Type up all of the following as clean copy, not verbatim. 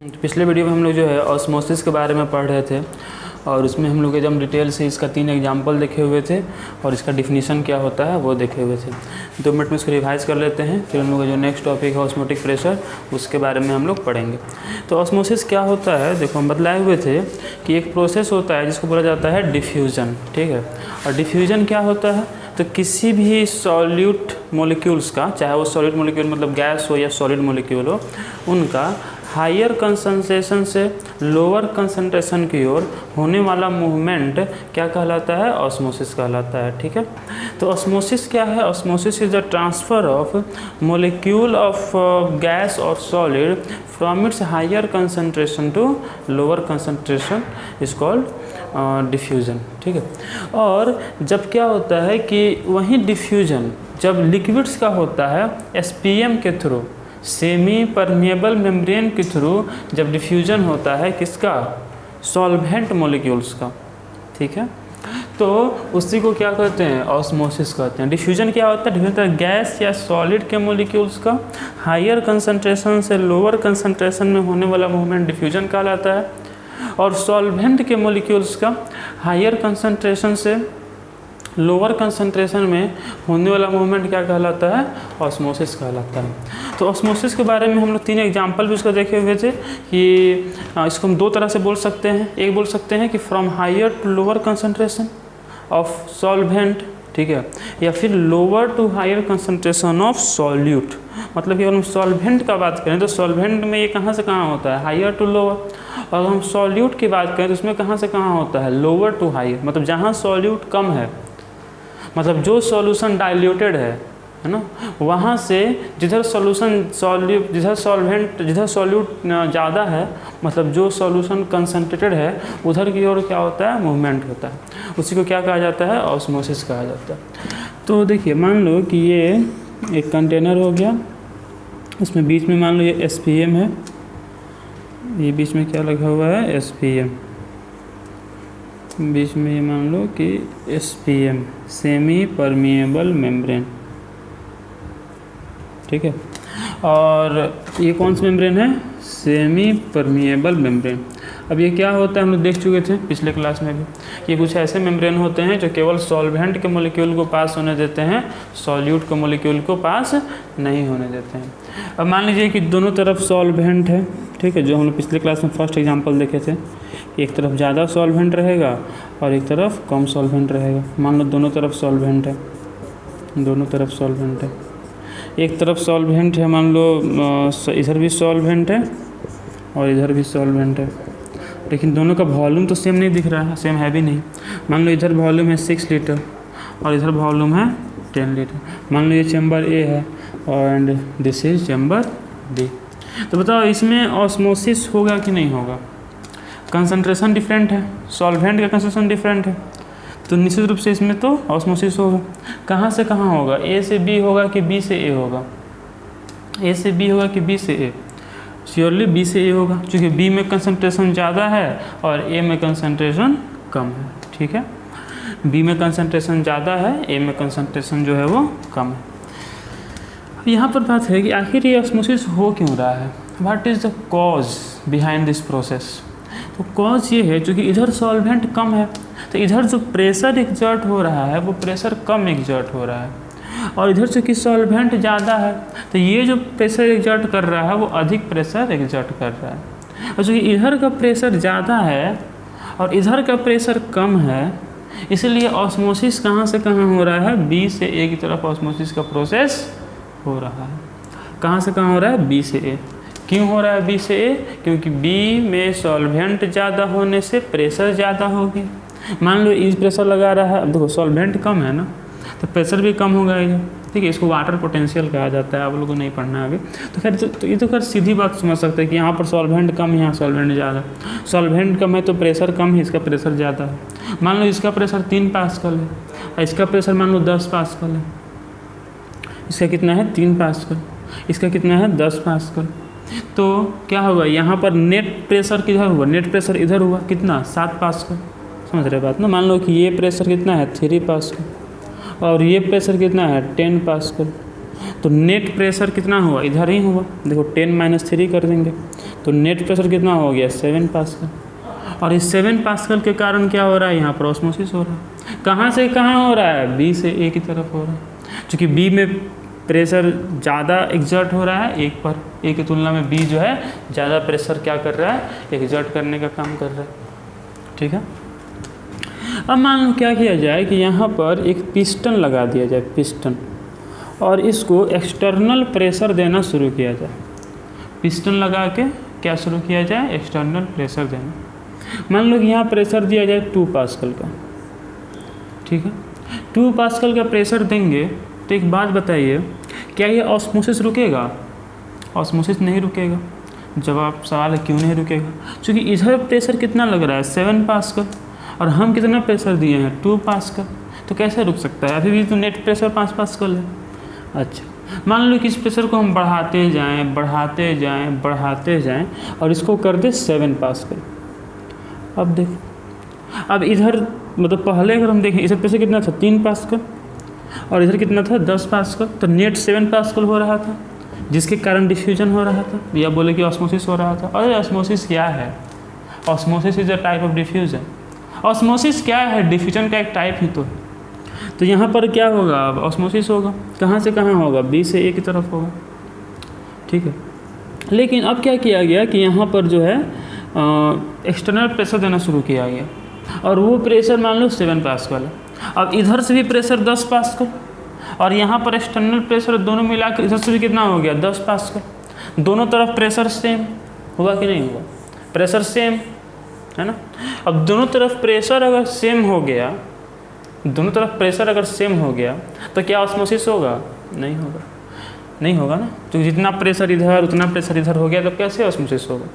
तो पिछले वीडियो में हम लोग जो है ऑस्मोसिस के बारे में पढ़ रहे थे और उसमें हम लोग एकदम डिटेल से इसका 3 एग्जाम्पल देखे हुए थे और इसका डिफिनीशन क्या होता है वो देखे हुए थे। 2 मिनट में इसको रिवाइज कर लेते हैं, फिर हम लोग का जो नेक्स्ट टॉपिक है ऑस्मोटिक प्रेशर उसके बारे में हम लोग पढ़ेंगे। तो ऑस्मोसिस क्या होता है, देखो हम बतलाए हुए थे कि एक प्रोसेस होता है जिसको बोला जाता है डिफ्यूज़न, ठीक है। और डिफ्यूज़न क्या होता है, तो किसी भी सॉल्यूट मोलिक्यूल्स का, चाहे वो सॉलिड मोलिक्यूल मतलब गैस हो या सॉलिड मोलिक्यूल हो, उनका हायर कंसंट्रेशन से लोअर कंसंट्रेशन की ओर होने वाला मूवमेंट क्या कहलाता है, ऑस्मोसिस कहलाता है, ठीक है। तो ऑस्मोसिस क्या है, osmosis is the transfer of molecule of gas और solid from its higher concentration to lower concentration is called diffusion, ठीक है। और जब क्या होता है कि वही डिफ्यूज़न जब लिक्विड्स का होता है एसपीएम के थ्रू, सेमी परमिएबल मेम्ब्रेन के थ्रू जब डिफ्यूज़न होता है किसका, सॉल्वेंट मॉलिक्यूल्स का, ठीक है, तो उसी को क्या कहते हैं, ऑस्मोसिस कहते हैं। डिफ्यूज़न क्या होता है, डिफ्यूज़न गैस या सॉलिड के मॉलिक्यूल्स का हायर कंसंट्रेशन से लोअर कंसंट्रेशन में होने वाला मूवमेंट डिफ्यूज़न कहलाता है, और सॉल्वेंट के मॉलिक्यूल्स का हायर कंसंट्रेशन से लोअर कंसंट्रेशन में होने वाला मूवमेंट क्या कहलाता है, ऑस्मोसिस कहलाता है। तो ऑस्मोसिस के बारे में हम लोग 3 एग्जांपल भी उसका देखे हुए थे कि इसको हम 2 तरह से बोल सकते हैं। एक बोल सकते हैं कि from higher to lower concentration of solvent, ठीक है, या फिर lower to higher concentration of solute. मतलब कि अगर हम सॉल्वेंट का बात करें तो सॉल्वेंट में ये कहाँ से कहाँ होता है, हायर टू लोअर, और अगर हम सॉल्यूट की बात करें तो उसमें कहाँ से कहाँ होता है, लोअर टू हायर। मतलब जहाँ सॉल्यूट कम है, मतलब जो सॉल्यूशन डाइल्यूटेड है ना, वहाँ से जिधर सॉल्यूट ज़्यादा है, मतलब जो सॉल्यूशन कंसंट्रेटेड है उधर की ओर क्या होता है, मूवमेंट होता है। उसी को क्या कहा जाता है, ऑस्मोसिस कहा जाता है। तो देखिए मान लो कि ये एक कंटेनर हो गया, इसमें बीच में मान लो ये एसपीएम है, ये बीच में क्या लगा हुआ है, एसपीएम, बीच में ये मान लो कि एसपीएम सेमी परमिएबल मेम्ब्रेन, ठीक है। और ये कौन सा मेम्ब्रेन है, सेमी परमिएबल मेम्ब्रेन। अब ये क्या होता है, हम लोग देख चुके थे पिछले क्लास में भी, ये कुछ ऐसे मेम्ब्रेन होते हैं जो केवल सॉल्वेंट के मॉलिक्यूल को पास होने देते हैं, सॉल्यूट के मॉलिक्यूल को पास नहीं होने देते हैं। अब मान लीजिए कि दोनों तरफ सॉल्वेंट है, ठीक है, जो हम लोग पिछले क्लास में फर्स्ट एग्जांपल देखे थे, एक तरफ ज़्यादा सॉल्वेंट रहेगा और एक तरफ कम सॉल्वेंट रहेगा। मान लो दोनों तरफ सॉल्वेंट है, दोनों तरफ सॉल्वेंट है, एक तरफ सॉल्वेंट है, मान लो इधर भी सॉल्वेंट है और इधर भी सॉल्वेंट है, लेकिन दोनों का वॉल्यूम तो सेम नहीं दिख रहा है, सेम है भी नहीं। मान लो इधर वॉल्यूम है 6 लीटर और इधर वॉल्यूम है 10 लीटर। मान लो ये चैम्बर ए है and this is chamber B. तो बताओ इसमें ऑस्मोसिस होगा कि नहीं होगा, कंसंट्रेशन डिफरेंट है, सॉल्वेंट का कंसंट्रेशन डिफरेंट है, तो निश्चित रूप से इसमें तो ऑस्मोसिस होगा। कहाँ से कहाँ होगा, ए से बी होगा कि बी से ए होगा, ए से बी होगा कि बी से ए, श्योरली बी से ए होगा, क्योंकि बी में कंसंट्रेशन ज़्यादा है और ए में कंसंट्रेशन कम है, ठीक है। बी में कंसंट्रेशन ज़्यादा है, ए में कंसंट्रेशन जो है वो कम है। यहाँ पर बात है कि आखिर ये ऑस्मोसिस हो क्यों रहा है, what is the cause behind this process. तो कॉज ये है क्योंकि इधर सॉल्वेंट कम है, तो इधर जो प्रेशर एग्जर्ट हो रहा है वो प्रेशर कम एग्जर्ट हो रहा है, और इधर चूँकि सॉल्वेंट ज़्यादा है तो ये जो प्रेशर एग्जर्ट कर रहा है वो अधिक प्रेशर एग्जर्ट कर रहा है। और चूँकि इधर का प्रेशर ज़्यादा है और इधर का प्रेशर कम है, इसलिए ऑस्मोसिस कहाँ से कहाँ हो रहा है, बी से ए की तरफ ऑस्मोसिस का प्रोसेस हो रहा है। कहाँ से कहाँ हो रहा है, बी से ए। क्यों हो रहा है बी से ए, क्योंकि बी में सॉल्वेंट ज़्यादा होने से प्रेशर ज़्यादा होगी। मान लो इस प्रेशर लगा रहा है, अब देखो सॉल्वेंट कम है ना, तो प्रेशर भी कम होगा इधर, ठीक है। इसको वाटर पोटेंशियल कहा जाता है, आप लोगों को नहीं पढ़ना है अभी। तो खैर तो ये तो खैर सीधी बात समझ सकते हैं कि यहाँ पर सॉल्वेंट कम, यहाँ सॉल्वेंट ज़्यादा। सॉल्वेंट कम है तो प्रेशर कम है, इसका प्रेशर ज़्यादा है। मान लो इसका प्रेशर 3 पास्कल है और इसका प्रेशर मान लो 10 पास्कल है। इसका कितना है, 3 पास्कल, इसका कितना है, 10 पास्कल। तो क्या होगा, यहाँ पर नेट प्रेशर किधर हुआ, नेट प्रेशर इधर हुआ, कितना, 7 पास्कल। समझ रहे बात ना। मान लो कि ये प्रेशर कितना है, 3 पास्कल, और ये प्रेशर कितना है, 10 पास्कल। तो नेट प्रेशर कितना हुआ, इधर ही हुआ, देखो 10 - 3 कर देंगे तो नेट प्रेशर कितना हो गया 7 पास्कल। और इस 7 पास्कल के कारण क्या हो रहा है, यहाँ पर ऑस्मोसिस हो रहा है। कहाँ से कहाँ हो रहा है, बी से ए की तरफ हो रहा है। क्योंकि बी में प्रेशर ज़्यादा एग्जर्ट हो रहा है एक पर, ए की तुलना में बी जो है ज़्यादा प्रेशर क्या कर रहा है, एग्जर्ट करने का काम कर रहा है। ठीक है, अब मान लो क्या किया जाए कि यहाँ पर एक पिस्टन लगा दिया जाए, पिस्टन, और इसको एक्सटर्नल प्रेशर देना शुरू किया जाए। पिस्टन लगा के क्या शुरू किया जाए, एक्सटर्नल प्रेशर देना। मान लो कि यहाँ प्रेशर दिया जाए 2 पास्कल का। ठीक है, 2 पास्कल का प्रेशर देंगे तो एक बात बताइए, क्या ये ऑस्मोसिस रुकेगा? ऑस्मोसिस नहीं रुकेगा। जवाब सवाल है क्यों नहीं रुकेगा? क्योंकि इधर प्रेशर कितना लग रहा है 7 पास्कल, और हम कितना प्रेशर दिए हैं 2 पास्कल, तो कैसे रुक सकता है? अभी भी तो नेट प्रेशर 5 पास्कल है। अच्छा, मान लो कि इस प्रेशर को हम बढ़ाते जाएं बढ़ाते जाएं बढ़ाते जाएं और इसको कर दे 7 पास्कल। अब देखो, अब इधर मतलब पहले अगर हम देखें इधर प्रेशर कितना था 3 पास्कल और इधर कितना था 10 पास्कल, तो नेट 7 पास्कल हो रहा था, जिसके कारण डिफ्यूजन हो रहा था, या बोले कि ऑस्मोसिस हो रहा था। और ऑस्मोसिस क्या है? Osmosis is a type of diffusion. Osmosis क्या है? डिफ्यूजन का एक टाइप ही तो है। तो यहाँ पर क्या होगा, अब ऑस्मोसिस होगा, कहाँ से कहाँ होगा, बी से ए की तरफ होगा। ठीक है, लेकिन अब क्या किया गया कि यहाँ पर जो है एक्सटर्नल प्रेशर देना शुरू किया गया, और वो प्रेशर मान लो 7 पास्कल है। अब इधर से भी प्रेशर 10 पास्कल और यहाँ पर एक्सटर्नल प्रेशर दोनों मिलाकर इधर से भी कितना हो गया 10 पास्कल। दोनों तरफ प्रेशर सेम होगा कि नहीं होगा? प्रेशर सेम है ना। अब दोनों तरफ प्रेशर अगर सेम हो गया, दोनों तरफ प्रेशर अगर सेम हो गया तो क्या ऑस्मोसिस होगा? नहीं होगा, नहीं होगा ना। तो जितना प्रेशर इधर उतना प्रेशर इधर हो गया तो कैसे ऑस्मोसिस होगा?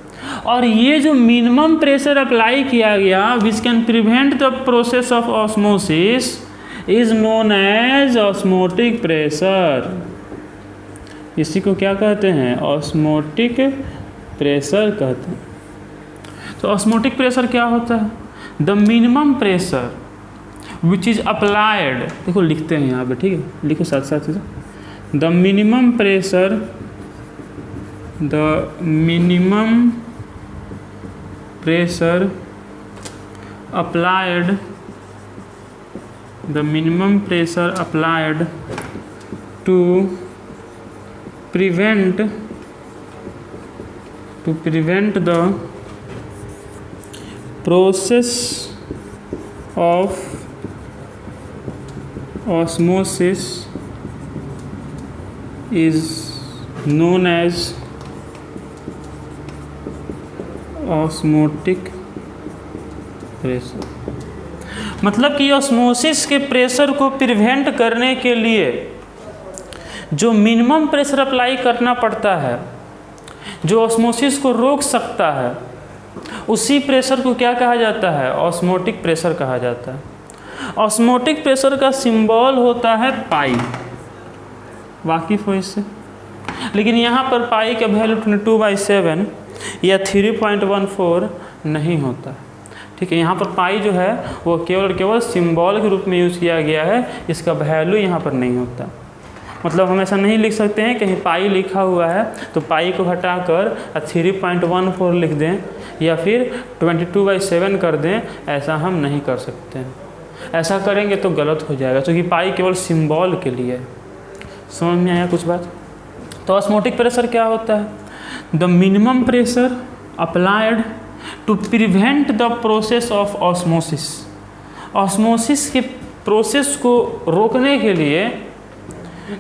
और ये जो मिनिमम प्रेशर अप्लाई किया गया which can prevent the process of osmosis is known as osmotic pressure. इसी को क्या कहते हैं? ऑस्मोटिक प्रेशर कहते हैं। तो ऑस्मोटिक प्रेशर क्या होता है? The minimum pressure which is applied, देखो लिखते हैं यहाँ पे, ठीक है, लिखो साथ साथ इधर। The minimum pressure, the minimum pressure applied, the minimum pressure applied to prevent the process of osmosis is known as osmotic pressure। मतलब कि ऑस्मोसिस के प्रेशर को प्रिवेंट करने के लिए जो मिनिमम प्रेशर अप्लाई करना पड़ता है, जो ऑस्मोसिस को रोक सकता है, उसी प्रेशर को क्या कहा जाता है? ऑस्मोटिक प्रेशर कहा जाता है। ऑस्मोटिक प्रेशर का सिंबल होता है पाई, वाकिफ हो इससे। लेकिन यहाँ पर पाई का वैल्यू 22/7 या 3.14 नहीं होता। ठीक है, यहाँ पर पाई जो है वो केवल सिंबल के रूप में यूज़ किया गया है, इसका वैल्यू यहाँ पर नहीं होता। मतलब हम ऐसा नहीं लिख सकते हैं कहीं पाई लिखा हुआ है तो पाई को हटाकर 3.14 लिख दें या फिर 22/7 कर दें, ऐसा हम नहीं कर सकते हैं। ऐसा करेंगे तो गलत हो जाएगा, क्योंकि पाई केवल सिंबल के लिए। समझ में आया कुछ बात? तो ऑस्मोटिक प्रेशर क्या होता है? The minimum pressure applied to prevent the process of osmosis. Osmosis के प्रोसेस को रोकने के लिए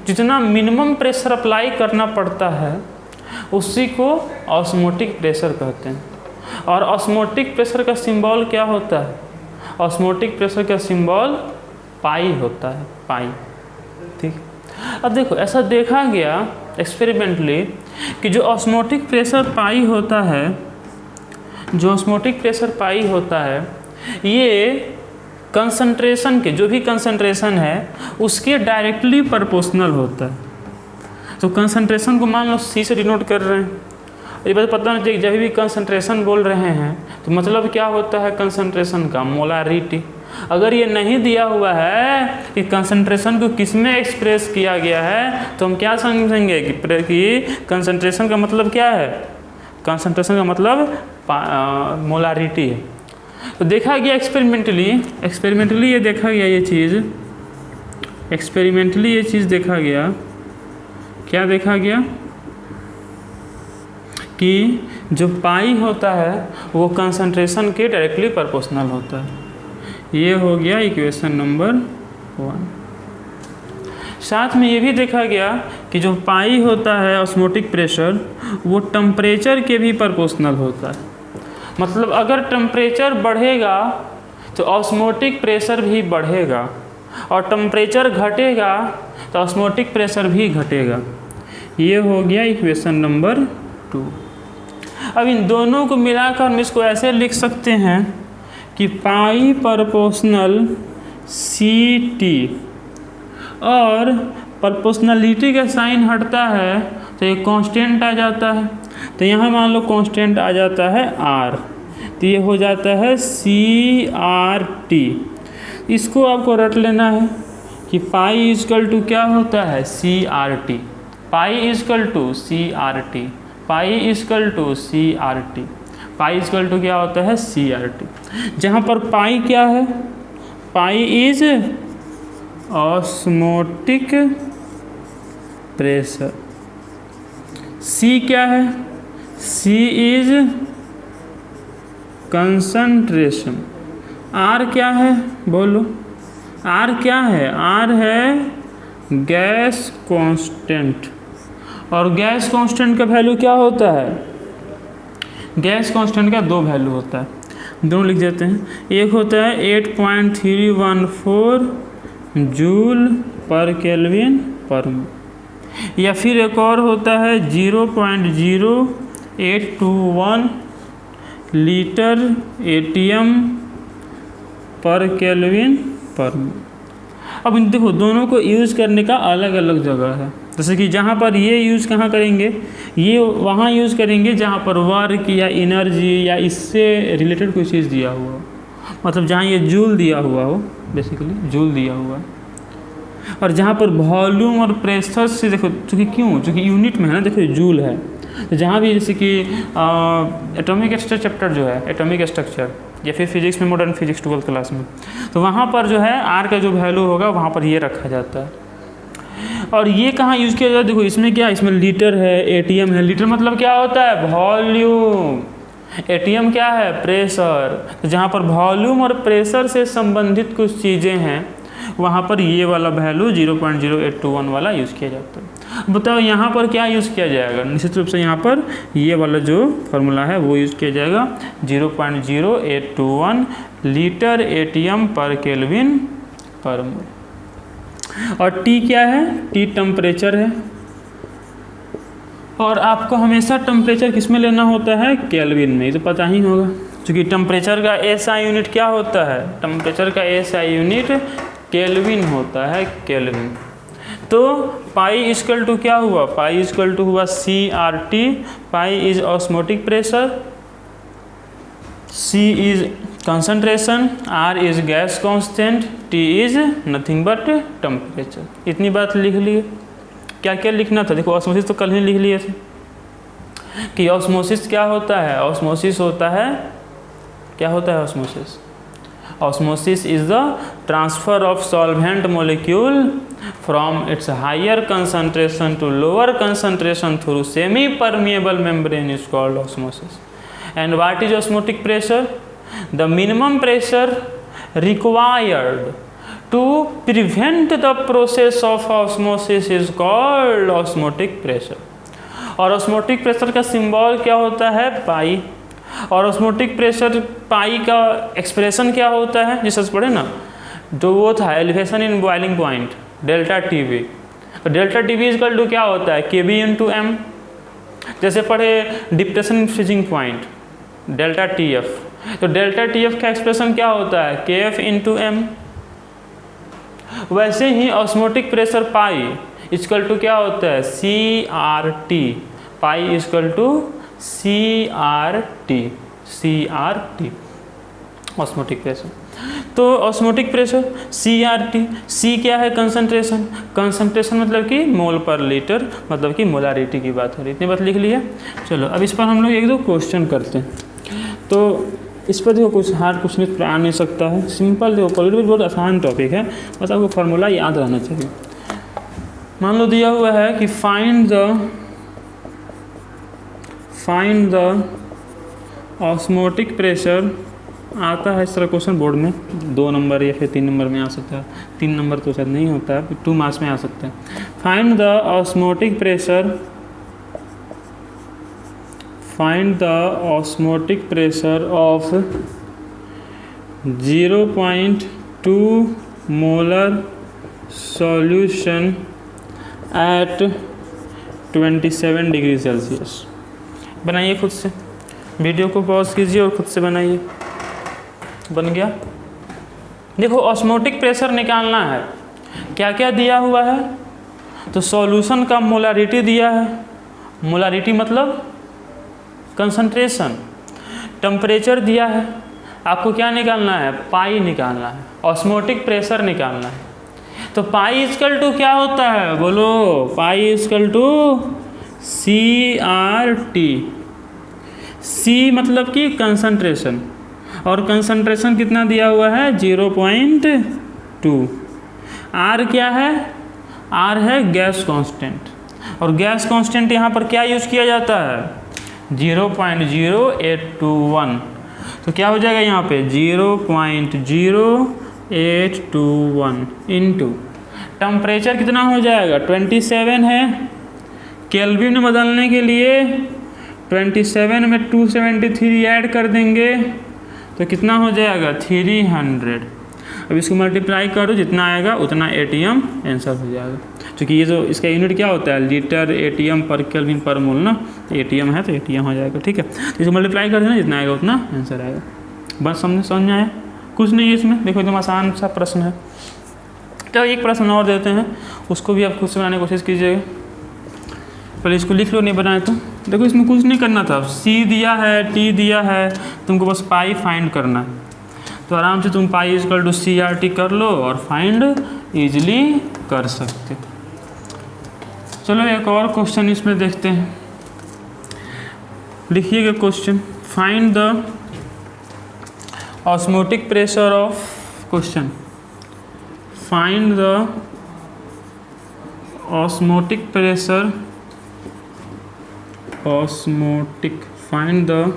जितना मिनिमम प्रेशर अप्लाई करना पड़ता है उसी को ऑस्मोटिक प्रेशर कहते हैं। और ऑस्मोटिक प्रेशर का सिंबल क्या होता है? ऑस्मोटिक प्रेशर का सिंबल पाई होता है, पाई। ठीक, अब देखो ऐसा देखा गया एक्सपेरिमेंटली कि जो ऑस्मोटिक प्रेशर पाई होता है, जो ऑस्मोटिक प्रेशर पाई होता है, ये कंसंट्रेशन के, जो भी कंसंट्रेशन है उसके डायरेक्टली प्रोपोर्शनल होता है। तो कंसंट्रेशन को मान लो C से डिनोट कर रहे हैं, ये बात पता नहीं चाहिए। जब भी कंसंट्रेशन बोल रहे हैं तो मतलब क्या होता है कंसंट्रेशन का? मोलारिटी। अगर ये नहीं दिया हुआ है कि कंसंट्रेशन को किस में एक्सप्रेस किया गया है तो हम क्या समझेंगे कि कंसंट्रेशन का मतलब क्या है? कंसंट्रेशन का मतलब मोलारिटी है। तो देखा गया एक्सपेरिमेंटली ये देखा गया ये चीज़ देखा गया, क्या देखा गया कि जो पाई होता है वो कंसंट्रेशन के डायरेक्टली प्रोपोर्शनल होता है। ये हो गया इक्वेशन नंबर 1। साथ में ये भी देखा गया कि जो पाई होता है ऑस्मोटिक प्रेशर वो टेम्परेचर के भी प्रोपोर्शनल होता है। मतलब अगर टेम्परेचर बढ़ेगा तो ऑस्मोटिक प्रेशर भी बढ़ेगा, और टेम्परेचर घटेगा तो ऑस्मोटिक प्रेशर भी घटेगा। ये हो गया इक्वेशन नंबर 2। अब इन दोनों को मिलाकर हम इसको ऐसे लिख सकते हैं कि पाई प्रोपोर्शनल CT, और प्रोपोर्शनलिटी का साइन हटता है तो ये कांस्टेंट आ जाता है। तो यहाँ मान लो कांस्टेंट आ जाता है R, तो ये हो जाता है CRT। इसको आपको रट लेना है कि पाई इजकल टू क्या होता है CRT, pi equal to CRT, pi equal to CRT, pi equal to क्या होता है CRT। जहाँ पर पाई क्या है, pi is osmotic pressure, C क्या है, C इज कंसंट्रेशन, R क्या है बोलो, R क्या है, R है गैस कांस्टेंट। और गैस कांस्टेंट का वैल्यू क्या होता है, गैस कांस्टेंट का 2 वैल्यू होता है, दोनों लिख देते हैं। एक होता है 8.314 जूल पर केल्विन पर मोल, या फिर एक और होता है 0.0821 लीटर ATM पर केल्विन पर मोल। अब देखो दोनों को यूज़ करने का अलग अलग जगह है। जैसे कि जहाँ पर ये यूज़ कहाँ करेंगे, ये वहाँ यूज़ करेंगे जहाँ पर वर्क या एनर्जी या इससे रिलेटेड कोई चीज़ दिया हुआ हो, मतलब जहाँ ये जूल दिया हुआ हो, बेसिकली जूल दिया हुआ है। और जहाँ पर वॉल्यूम और प्रेशर से देखो, चूँकि यूनिट में है ना, देखो जूल है, तो जहाँ भी जैसे कि एटॉमिक स्ट्रक्चर चैप्टर जो है एटॉमिक स्ट्रक्चर, या फिर फिजिक्स में मॉडर्न फिजिक्स 12th क्लास में, तो वहाँ पर जो है R का जो वैल्यू होगा वहाँ पर ये रखा जाता है। और ये कहाँ यूज़ किया जाता है, देखो इसमें क्या, इसमें लीटर है, ATM है। लीटर मतलब क्या होता है वॉल्यूम, ATM क्या है प्रेशर। तो जहाँ पर वॉल्यूम और प्रेशर से संबंधित कुछ चीज़ें हैं वहाँ पर ये वाला वैल्यू 0.0821 वाला यूज़ किया जाता है। बताओ यहाँ पर क्या यूज़ किया जाएगा, निश्चित रूप से यहाँ पर ये वाला जो फार्मूला है वो यूज़ किया जाएगा 0.0821 लीटर ATM पर केल्विन पर मोल। और T क्या है, T टेम्परेचर है, और आपको हमेशा टेम्परेचर किस में लेना होता है, केल्विन में, तो पता ही होगा। क्योंकि टेम्परेचर का SI यूनिट क्या होता है, टेम्परेचर का SI यूनिट केल्विन होता है, केल्विन। तो पाई इजकल टू क्या हुआ, पाई इजकल टू हुआ CRT। Pi is osmotic pressure, C is concentration, R is gas constant, T is nothing but temperature. इतनी बात लिख लिए। क्या क्या लिखना था, देखो ऑस्मोसिस तो कल ही लिख लिए थे कि ऑस्मोसिस क्या होता है। ऑस्मोसिस होता है, क्या होता है osmosis, osmosis is the transfer of solvent molecule from its higher concentration to lower concentration through semi permeable membrane is called osmosis. And what is osmotic pressure, the minimum pressure required to prevent the process of osmosis is called osmotic pressure। और osmotic pressure का symbol क्या होता है, पाई। और osmotic pressure पाई का expression क्या होता है, जिसे पढ़े ना, जो वो था elevation in boiling point delta TB। तो डेल्टा TB इक्वल टू क्या होता है, KB इंटू M। जैसे पढ़े depression in freezing point delta TF, तो डेल्टा TF का एक्सप्रेशन क्या होता है, KF इंटू M। वैसे ही osmotic pressure pi equal to क्या होता है, CRT। Pi equal to CRT osmotic pressure. तो ऑस्मोटिक प्रेशर CRT, C क्या है? कंसंट्रेशन। कंसंट्रेशन मतलब कि मोल पर लीटर, मतलब कि मोलारिटी की बात हो रही है। इतनी बात लिख लिया। चलो अब इस पर हम लोग एक दो क्वेश्चन करते हैं। तो इस पर देखो कुछ हार्ड क्वेश्चन आ नहीं सकता है, सिंपल देखो, पॉलिटिकल बहुत आसान टॉपिक है, बस आपको फार्मूला याद रहना चाहिए। मान लो दिया हुआ है कि फाइंड द ऑस्मोटिक प्रेशर, आता है इस तरह क्वेश्चन बोर्ड में, 2 नंबर या फिर 3 नंबर में आ सकता है, 3 नंबर तो शायद नहीं होता है, 2 मार्क्स में आ सकता है। Find the osmotic pressure of 0.2 molar solution at 27 degree Celsius. बनाइए खुद से, वीडियो को पॉज कीजिए और खुद से बनाइए। बन गया। देखो ऑस्मोटिक प्रेशर निकालना है, क्या क्या दिया हुआ है? तो सॉल्यूशन का मोलारिटी दिया है, मोलारिटी मतलब कंसंट्रेशन। टेम्परेचर दिया है, आपको क्या निकालना है? पाई निकालना है, ऑस्मोटिक प्रेशर निकालना है। तो पाई इक्वल टू क्या होता है? बोलो, pi equal to CRT। C मतलब कि कंसंट्रेशन, और कंसंट्रेशन कितना दिया हुआ है? 0.2। R क्या है? R है गैस कांस्टेंट, और गैस कांस्टेंट यहाँ पर क्या यूज़ किया जाता है? 0.0821। तो क्या हो जाएगा यहाँ पे? 0.0821 इंटू टेम्परेचर कितना हो जाएगा? 27 है। केल्विन में बदलने के लिए 27 में 273 ऐड कर देंगे तो कितना हो जाएगा? 300। अब इसको मल्टीप्लाई करो, जितना आएगा उतना ATM आंसर हो जाएगा। क्योंकि ये जो इसका यूनिट क्या होता है? लीटर ATM पर केल्विन पर मोल ना, ATM है तो ATM हो जाएगा। ठीक है, तो इसको मल्टीप्लाई कर देना, जितना आएगा उतना आंसर आएगा। बस समझ में आया? कुछ नहीं है इसमें, देखो एकदम आसान सा प्रश्न है। तो एक प्रश्न और देते हैं, उसको भी आप खुद से बनाने की कोशिश कीजिएगा। पहले इसको लिख लो, नहीं बनाए तो। देखो इसमें कुछ नहीं करना था, C दिया है, T दिया है, तुमको बस पाई फाइंड करना है। तो आराम से तुम पाई इक्वल टू CRT कर लो और फाइंड इजीली कर सकते। चलो एक और क्वेश्चन इसमें देखते हैं। लिखिएगा question, find the osmotic pressure of, question find the osmotic pressure, find the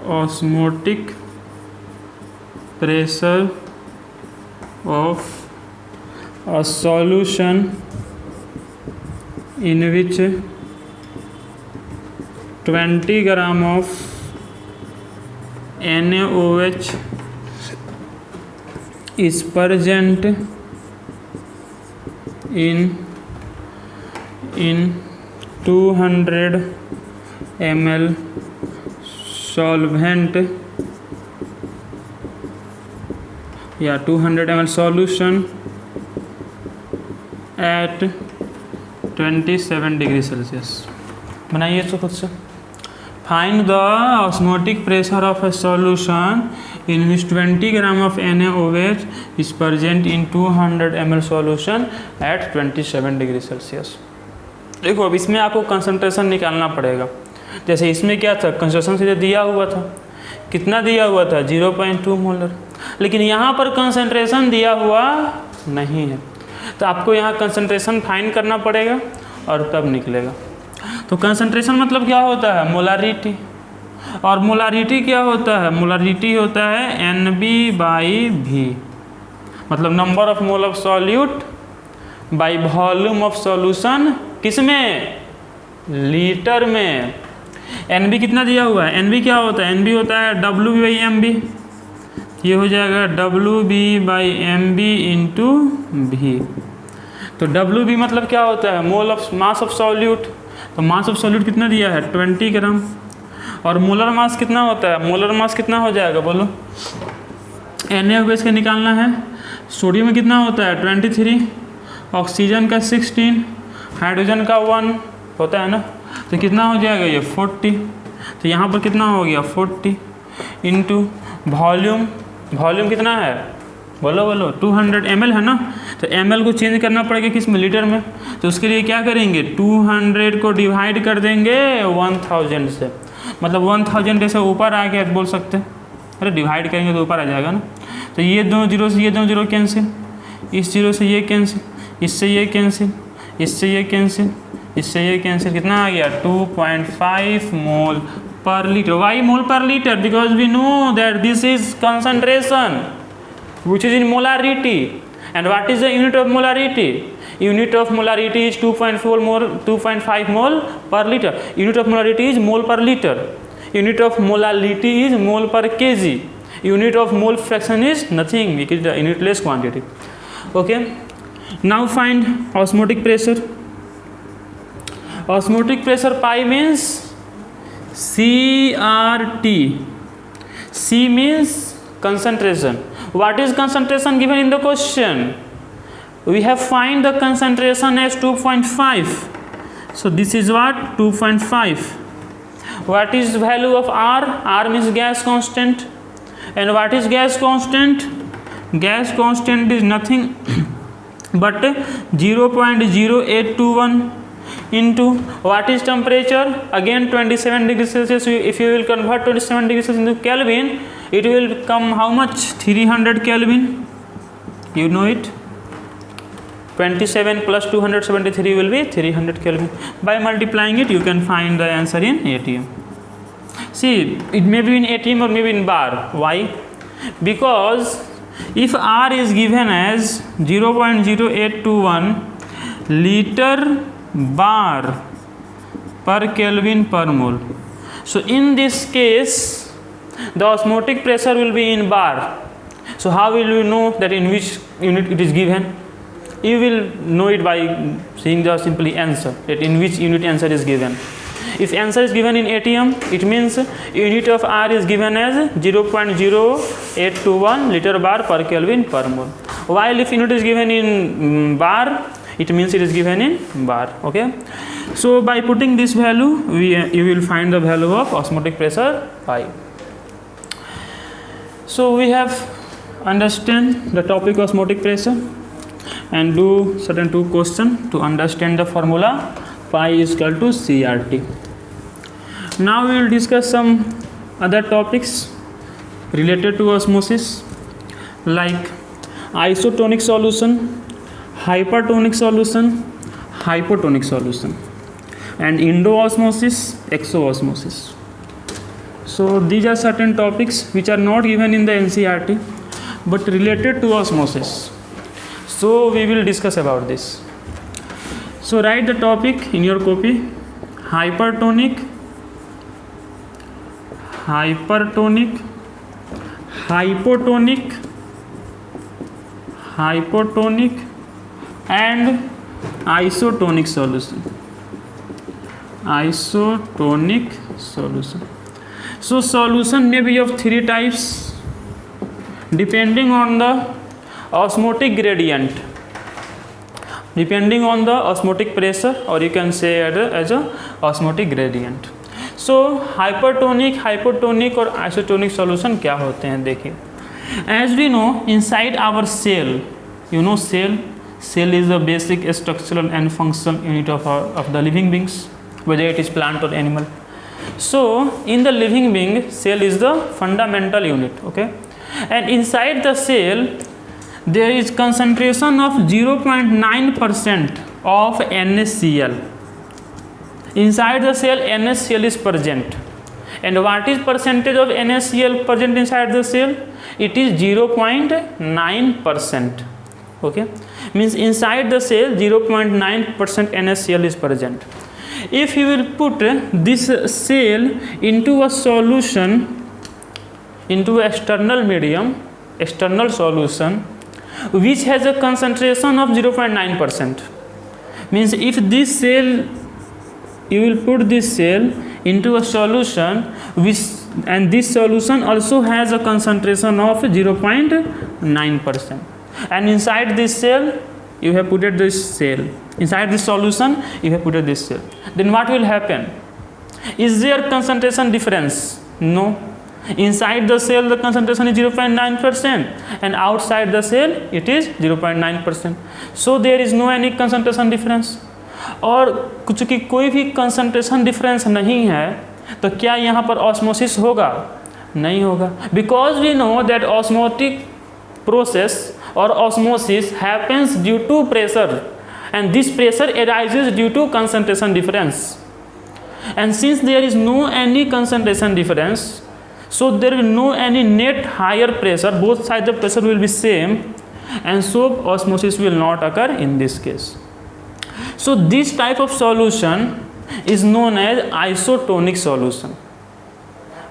osmotic pressure of a solution in which 20 gram of NaOH is present in 200 ml solvent या 200 ml solution at 27 degree Celsius. बनाइए तो खुद से। Find the osmotic pressure of A solution in which 20 gram of NaOH is present in 200 ml solution at 27 degree Celsius. देखो अब इसमें आपको concentration निकालना पड़ेगा। जैसे इसमें क्या था? कंसंट्रेशन से दिया हुआ था, कितना दिया हुआ था? 0.2 मोलर। लेकिन यहाँ पर कंसंट्रेशन दिया हुआ नहीं है, तो आपको यहाँ कंसंट्रेशन फाइंड करना पड़ेगा और तब निकलेगा। तो कंसंट्रेशन मतलब क्या होता है? मोलारिटी। और मोलारिटी क्या होता है? मोलारिटी होता है NB/V, मतलब number of mole of solute by volume of solution. किसमें? लीटर में। NB कितना दिया हुआ है? NB क्या होता है? NB होता है WB/MB। ये हो जाएगा WB/MB इंटू V। तो WB मतलब क्या होता है? Mole of mass of solute. तो मास ऑफ सॉल्यूट कितना दिया है? 20 ग्राम। और मोलर मास कितना होता है? मोलर मास कितना हो जाएगा बोलो? NaOH का निकालना है। सोडियम में कितना होता है? 23, ऑक्सीजन का 16, हाइड्रोजन का 1 होता है ना, तो कितना हो जाएगा ये? 40। तो यहाँ पर कितना हो गया? 40 इंटू वॉल्यूम वॉल्यूम कितना है, बोलो बोलो, 200 ml है ना, तो ml को चेंज करना पड़ेगा किस में, लीटर में। तो उसके लिए क्या करेंगे, 200 को डिवाइड कर देंगे 1000 से, मतलब 1000 ऐसे ऊपर आ गया बोल सकते हैं, अरे डिवाइड करेंगे तो ऊपर आ जाएगा ना। तो ये दोनों जीरो से ये दोनों जीरो कैंसिल, इस जीरो से ये कैंसिल, इससे ये कैंसिल, इससे ये कैंसिल, इससे ये कैंसिल, कितना आ गया 2.5 मोल per litre. Why mole per litre, because we know that this is concentration which is in molarity. And what is the unit of molarity? Unit of molarity is 2.5 mole per liter. Unit of molarity is mole per liter. Unit of molality is mole per kg. Unit of mole fraction is nothing, it is the unitless quantity. Okay, now find osmotic pressure. Osmotic pressure pi means CRT. C means concentration. What is concentration given in the question? We have find the concentration as 2.5. So this is what, 2.5. What is value of R? R means gas constant. And what is gas constant? Gas constant is nothing but 0.0821 into what is temperature, again 27 degrees Celsius. If you will convert 27 degrees Celsius into Kelvin, it will come how much, 300 Kelvin, you know it. 27 plus 273 will be 300 Kelvin. By multiplying it you can find the answer in ATM. See, it may be in ATM or maybe in bar. Why? Because if R is given as 0.0821 liter bar per Kelvin per mole, so in this case the osmotic pressure will be in bar. So how will you know that in which unit it is given? You will know it by seeing the simply answer, that in which unit answer is given. If answer is given in ATM, it means unit of R is given as 0.0821 liter bar per Kelvin per mole. While if unit is given in bar, it means it is given in bar. Okay, so by putting this value, you will find the value of osmotic pressure pi. So we have understand the topic of osmotic pressure and do certain two questions to understand the formula pi is equal to CRT. Now we will discuss some other topics related to osmosis, like isotonic solution, hypertonic solution, hypotonic solution, and endoosmosis, exoosmosis. So these are certain topics which are not given in the NCERT but related to osmosis. So we will discuss about this. So write the topic in your copy: hypertonic, hypertonic, hypotonic, hypotonic and isotonic solution. Isotonic solution. So solution may be of three types depending on the osmotic gradient, depending on the osmotic pressure, or you can say as a osmotic gradient. So hypertonic, hypotonic और isotonic solution क्या होते हैं, देखिए. As we know, inside our cell, you know cell is the basic structural and functional unit of the living beings, whether it is plant or animal. So in the living being, cell is the fundamental unit. Okay, and inside the cell there is concentration of 0.9% of NaCl. Inside the cell NaCl is present. And what is percentage of NaCl present inside the cell? It is 0.9%. Okay, means inside the cell 0.9% NaCl is present. If you will put this cell into a solution, into external medium, external solution which has a concentration of 0.9%, means if this cell, you will put this cell into a solution which, and this solution also has a concentration of 0.9%, and inside this cell you have put this cell, inside this solution you have put this cell, then what will happen? Is there concentration difference? No. Inside the cell the concentration is 0.9% and outside the cell it is 0.9%. So there is no any concentration difference. और चूँकि कोई भी concentration difference नहीं है तो क्या यहाँ पर osmosis होगा? नहीं होगा. Because we know that osmotic process or osmosis happens due to pressure and this pressure arises due to concentration difference. And since there is no any concentration difference, so there will no any net higher pressure, both sides of pressure will be same, and so osmosis will not occur in this case. So this type of solution is known as isotonic solution.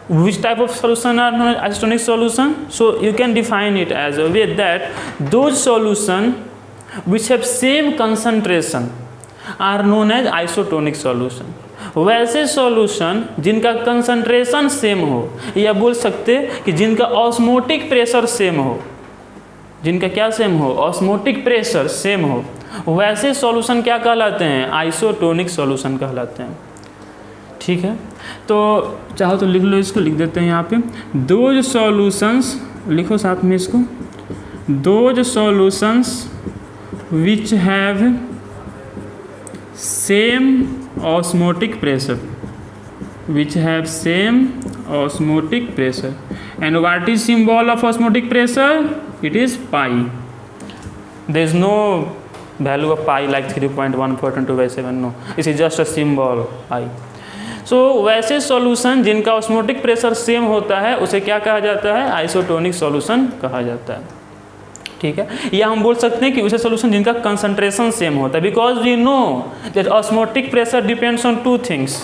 Which type of solution are known as isotonic solution? So you can define it as a way that those solution which have same concentration are known as isotonic solution. वैसे solution जिनका concentration same हो, या बोल सकते कि जिनका osmotic pressure same हो, जिनका क्या सेम हो? ऑस्मोटिक प्रेशर सेम हो, वैसे सॉल्यूशन क्या कहलाते हैं? आइसोटोनिक सॉल्यूशन कहलाते हैं. ठीक है, तो चाहो तो लिख लो, इसको लिख देते हैं यहाँ पे. दोज सॉल्यूशंस, लिखो साथ में इसको, those solutions which have same osmotic pressure, which have same osmotic pressure. And what is symbol of osmotic pressure? It is pi. There is no value of pi like 3.1422/7. No, it is just a symbol pi. So वैसे solution जिनका osmotic pressure same होता है उसे क्या कहा जाता है? Isotonic solution कहा जाता है. ठीक है, या हम बोल सकते हैं कि उसे सॉल्यूशन जिनका कंसंट्रेशन सेम होता है. Because we know that osmotic pressure depends on two things,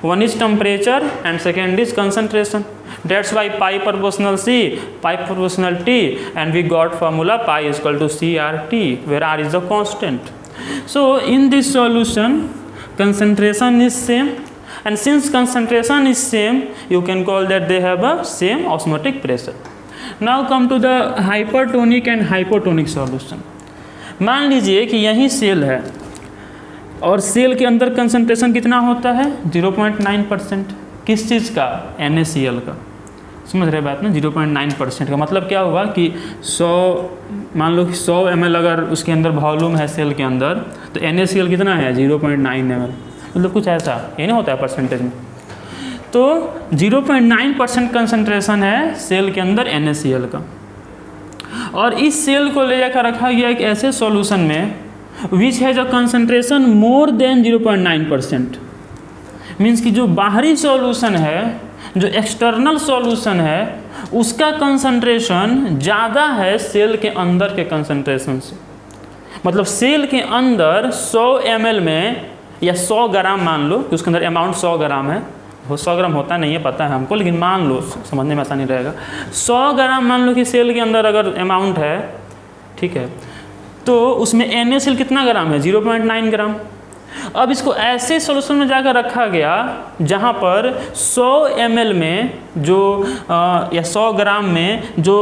one is temperature and second is concentration. That's why pi proportional C, pi proportional T, and we got formula pi is equal to CRT, where R is the constant. So in this solution concentration is same, and since concentration is same, you can call that they have a same osmotic pressure. Now come to the hypertonic and hypotonic solution. मान लीजिए कि यही cell है और cell के अंदर concentration कितना होता है? 0.9%. किस चीज़ का? NaCl का. समझ रहे बात ना? 0.9% का मतलब क्या हुआ कि 100, मान लो कि 100 ml अगर उसके अंदर वॉल्यूम है सेल के अंदर, तो NaCl कितना है? 0.9 ml. मतलब कुछ ऐसा ये नहीं होता है परसेंटेज में. तो 0.9% कंसंट्रेशन है सेल के अंदर NaCl का, और इस सेल को ले जाकर रखा गया एक ऐसे सॉल्यूशन में which has a concentration more than 0.9%. Means कि जो बाहरी सॉल्यूशन है, जो एक्सटर्नल सॉल्यूशन है, उसका कंसंट्रेशन ज़्यादा है सेल के अंदर के कंसंट्रेशन से. मतलब सेल के अंदर 100 ml में या 100 ग्राम मान लो कि उसके अंदर अमाउंट 100 ग्राम है, 100 ग्राम होता नहीं है पता है हमको, लेकिन मान लो समझने में आसानी रहेगा. 100 ग्राम मान लो कि सेल के अंदर अगर अमाउंट है, ठीक है, तो उसमें NaCl कितना ग्राम है? 0.9 ग्राम. अब इसको ऐसे सॉल्यूशन में जाकर रखा गया जहाँ पर 100 ml में जो या 100 ग्राम में जो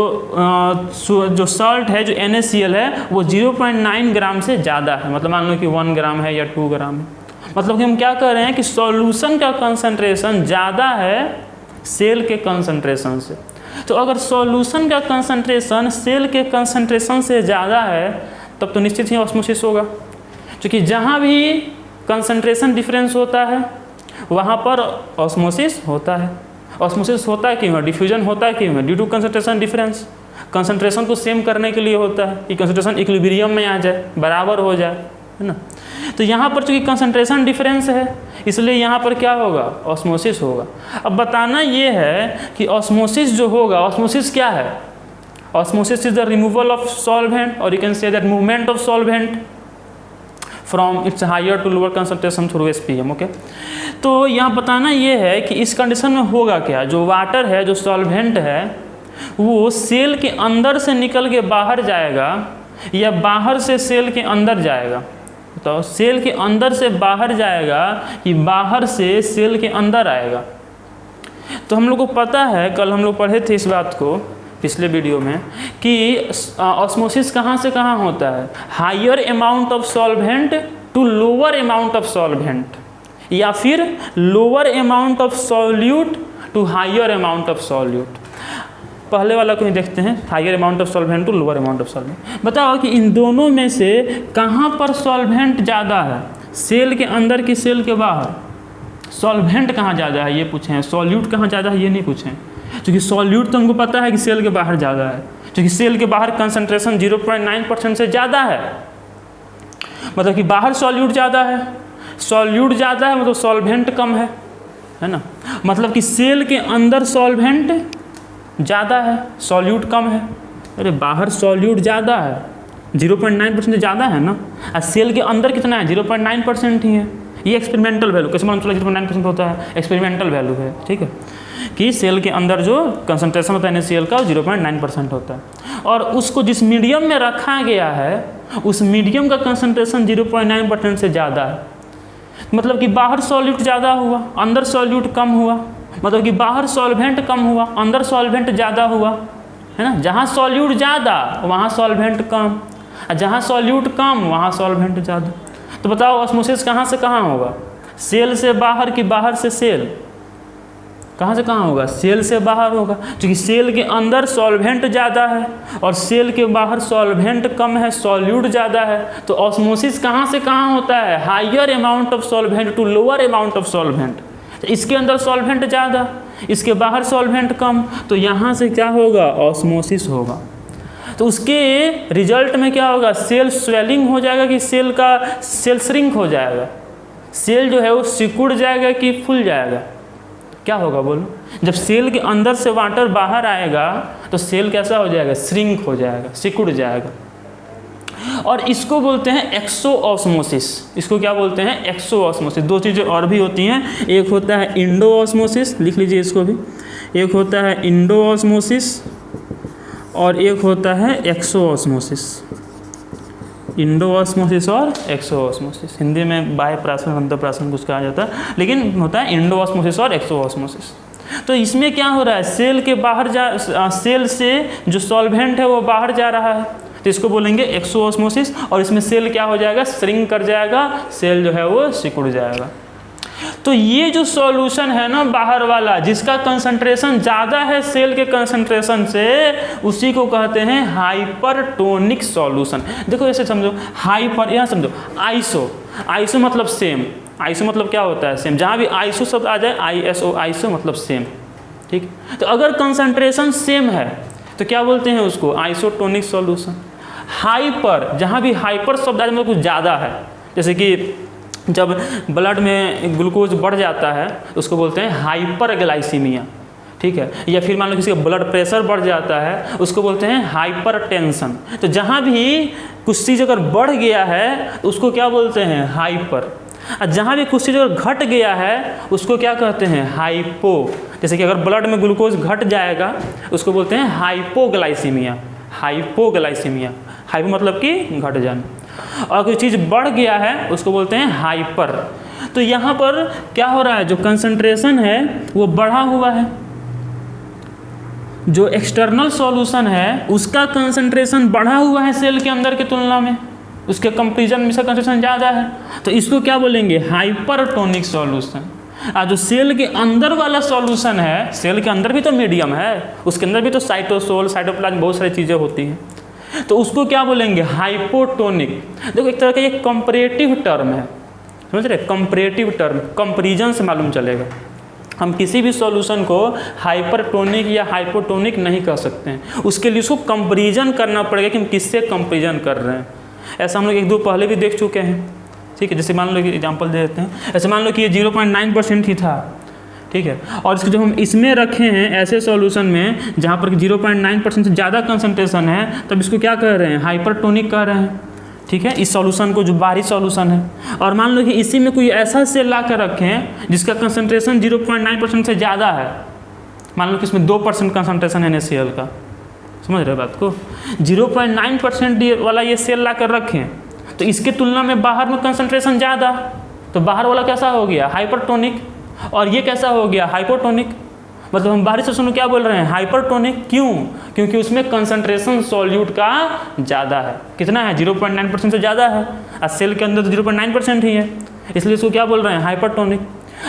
सॉल्ट है, जो NaCl है, वो 0.9 ग्राम से ज़्यादा है. मतलब मान लो कि 1 ग्राम है या 2 ग्राम है. मतलब कि हम क्या कर रहे हैं कि सॉल्यूशन का कंसंट्रेशन ज़्यादा है सेल के कंसंट्रेशन से. तो अगर सॉल्यूशन का कंसंट्रेशन सेल के कंसंट्रेशन से ज़्यादा है तब तो निश्चित ही ऑस्मोसिस होगा, क्योंकि जहाँ भी कंसंट्रेशन डिफरेंस होता है वहाँ पर ऑस्मोसिस होता है. ऑस्मोसिस होता है क्यों है? डिफ्यूजन होता है क्यों है? Due to concentration difference. Concentration को सेम करने के लिए होता है कि कंसंट्रेशन इक्विलिब्रियम में आ जाए, बराबर हो जाए, है ना. तो यहाँ पर चूँकि कंसंट्रेशन डिफरेंस है इसलिए यहाँ पर क्या होगा? ऑस्मोसिस होगा. अब बताना ये है कि ऑस्मोसिस जो होगा, ऑस्मोसिस क्या है? Osmosis is the removal of solvent, और you can say that movement of solvent from its higher to lower concentration through SPM. Okay, तो यहाँ बताना ये है कि इस कंडीशन में होगा क्या? जो वाटर है, जो सॉल्वेंट है, वो सेल के अंदर से निकल के बाहर जाएगा या बाहर से सेल के अंदर जाएगा. तो सेल के अंदर से बाहर जाएगा कि बाहर से सेल के अंदर आएगा. तो हम लोग को पता है, कल हम लोग पढ़े थे इस बात को पिछले वीडियो में, कि ऑस्मोसिस कहाँ से कहाँ होता है? Higher amount of solvent to lower amount of solvent, या फिर lower amount of solute to higher amount of solute. पहले वाला को ही देखते हैं, higher amount of solvent to lower amount of solvent. बताओ कि इन दोनों में से कहाँ पर सॉल्वेंट ज़्यादा है, सेल के अंदर कि सेल के बाहर? सॉल्वेंट कहाँ ज़्यादा है ये पूछे हैं, सॉल्यूट कहाँ ज़्यादा है ये नहीं पूछे हैं। क्योंकि सॉल्यूट तो हमको पता है कि सेल के बाहर ज़्यादा है, क्योंकि सेल के बाहर कंसंट्रेशन 0.9% से ज़्यादा है, मतलब कि बाहर सॉल्यूट ज़्यादा है। सॉल्यूट ज़्यादा है मतलब सॉल्वेंट कम है ना, मतलब कि सेल के अंदर सॉल्वेंट ज़्यादा है, सॉल्यूट कम है। अरे बाहर सॉल्यूट ज़्यादा है, 0.9% ज़्यादा है ना, और सेल के अंदर कितना है, 0.9% ही है। ये एक्सपेरिमेंटल वैल्यू, कैसे मालूम चला 0.9% होता है, एक्सपेरिमेंटल वैल्यू है, ठीक है, कि सेल के अंदर जो कंसंट्रेशन होता है NaCl का 0.9% होता है। और उसको जिस मीडियम में रखा गया है उस मीडियम का कंसंट्रेशन 0.9% से ज़्यादा है, मतलब कि बाहर सॉल्यूट ज़्यादा हुआ, अंदर सॉल्यूट कम हुआ, मतलब कि बाहर सॉल्वेंट कम हुआ, अंदर सॉल्वेंट ज़्यादा हुआ, है ना। जहाँ सॉल्यूट ज़्यादा वहाँ सॉल्वेंट कम, और जहाँ सॉल्यूट कम वहाँ सॉल्वेंट ज़्यादा। तो बताओ ऑस्मोसिस कहाँ से कहाँ होगा, सेल से बाहर कि बाहर से सेल? कहाँ से कहाँ होगा, सेल से बाहर होगा, क्योंकि सेल के अंदर सॉल्वेंट ज़्यादा है और सेल के बाहर सॉल्वेंट कम है, सॉल्यूट ज़्यादा है। तो ऑस्मोसिस कहाँ से कहाँ होता है, higher amount of solvent to lower amount of solvent. तो इसके अंदर सॉल्वेंट ज़्यादा, इसके बाहर सॉल्वेंट कम, तो यहाँ से क्या होगा, ऑस्मोसिस होगा। तो उसके रिजल्ट में क्या होगा, सेल स्वेलिंग हो जाएगा कि सेल श्रिंक हो जाएगा, सेल जो है वो सिकुड़ जाएगा कि फूल जाएगा, क्या होगा बोलो? जब सेल के अंदर से वाटर बाहर आएगा तो सेल कैसा हो जाएगा, श्रिंक हो जाएगा, सिकुड़ जाएगा। और इसको बोलते हैं एक्सोऑस्मोसिस। इसको क्या बोलते हैं, एक्सोऑस्मोसिस। दो चीज़ें और भी होती हैं, एक होता है इंडोऑस्मोसिस, लिख लीजिए इसको भी, एक होता है इंडोऑस्मोसिस और एक होता है एक्सोऑस्मोसिस। इंडोऑस्मोसिस और एक्सोऑस्मोसिस, हिंदी में बाह्य प्राशन अंतःप्राशन कुछ कहा जाता है, लेकिन होता है इंडोऑस्मोसिस और एक्सोऑस्मोसिस। तो इसमें क्या हो रहा है, सेल के बाहर सेल से जो सॉल्वेंट है वो बाहर जा रहा है, तो इसको बोलेंगे एक्सोऑस्मोसिस। और इसमें सेल क्या हो जाएगा, श्रिंक कर जाएगा, सेल जो है वो सिकुड़ जाएगा। तो ये जो सॉल्यूशन है ना बाहर वाला, जिसका कंसंट्रेशन ज़्यादा है सेल के कंसंट्रेशन से, उसी को कहते हैं हाइपरटोनिक सॉल्यूशन। देखो ऐसे समझो, हाइपर, यहाँ समझो आइसो, आइसो मतलब सेम, आइसो मतलब क्या होता है, सेम। जहाँ भी आइसो शब्द आ जाए, ISO, आइसो मतलब सेम, ठीक। तो अगर कंसंट्रेशन सेम है तो क्या बोलते हैं उसको, आइसोटोनिक सॉल्यूशन। हाइपर, जहाँ भी हाइपर शब्द आ जाए मतलब कुछ ज़्यादा है, जैसे कि जब ब्लड में ग्लूकोज बढ़ जाता है तो उसको बोलते हैं हाइपरग्लाइसीमिया, ठीक है। या फिर मान लो किसी का ब्लड प्रेशर बढ़ जाता है उसको बोलते हैं हाइपरटेंशन। तो जहाँ भी कुछ चीज़ अगर बढ़ गया है तो उसको क्या बोलते हैं, हाइपर। और जहाँ भी कुछ चीज़ अगर घट गया है उसको क्या कहते हैं, हाइपो। जैसे कि अगर ब्लड में ग्लूकोज घट जाएगा उसको बोलते हैं हाइपोग्लाइसीमिया, हाइपोग्लाइसीमिया। हाइपो मतलब कि घट जाना, और कोई चीज़ बढ़ गया है उसको बोलते हैं हाइपर। तो यहाँ पर क्या हो रहा है, जो कंसंट्रेशन है वो बढ़ा हुआ है, जो एक्सटर्नल सॉल्यूशन है उसका कंसंट्रेशन बढ़ा हुआ है सेल के अंदर की तुलना में, उसके कंपेरिजन में इसका कंसंट्रेशन ज़्यादा है, तो इसको क्या बोलेंगे, हाइपरटोनिक सॉल्यूशन। और जो सेल के अंदर वाला सॉल्यूशन है, सेल के अंदर भी तो मीडियम है, उसके अंदर भी तो साइटोसोल, साइटोप्लाज्म, बहुत सारी चीज़ें होती हैं, तो उसको क्या बोलेंगे, हाइपोटोनिक। देखो एक तरह का ये कंपैरेटिव टर्म है, समझ रहे, कंपैरेटिव टर्म, कंपैरिजन से मालूम चलेगा। हम किसी भी सॉल्यूशन को हाइपरटोनिक या हाइपोटोनिक नहीं कह सकते हैं, उसके लिए उसको कंपैरिजन करना पड़ेगा कि हम किससे कंपैरिजन कर रहे हैं। ऐसा हम लोग एक दो पहले भी देख चुके हैं, ठीक है। जैसे मान लो कि एग्जांपल दे देते हैं, ऐसे मान लो कि ये 0.9% ही था, ठीक है, और इसको जब हम इसमें रखे हैं ऐसे सॉल्यूशन में जहाँ पर 0.9% से ज़्यादा कंसंट्रेशन है, तब इसको क्या कह रहे हैं, हाइपरटोनिक कह रहे हैं, ठीक है, इस सॉल्यूशन को जो बाहरी सॉल्यूशन है। और मान लो कि इसी में कोई ऐसा सेल ला कर रखें जिसका कंसंट्रेशन 0.9% से ज़्यादा है, मान लो कि इसमें 2% कंसंट्रेशन है NaCl का, समझ रहे बात को, 0.9% वाला ये सेल ला कर रखें तो इसके तुलना में बाहर में कंसंट्रेशन ज़्यादा, तो बाहर वाला कैसा हो गया, हाइपरटोनिक, और ये कैसा हो गया, हाइपोटोनिक। मतलब हम बाहरी सॉल्यूशन को क्या बोल रहे हैं, हाइपरटोनिक। क्यों, क्योंकि उसमें कंसंट्रेशन सॉल्यूट का ज़्यादा है, कितना है, 0.9% से ज़्यादा है, और सेल के अंदर तो 0.9% ही है, इसलिए इसको क्या बोल रहे हैं, हाइपरटोनिक।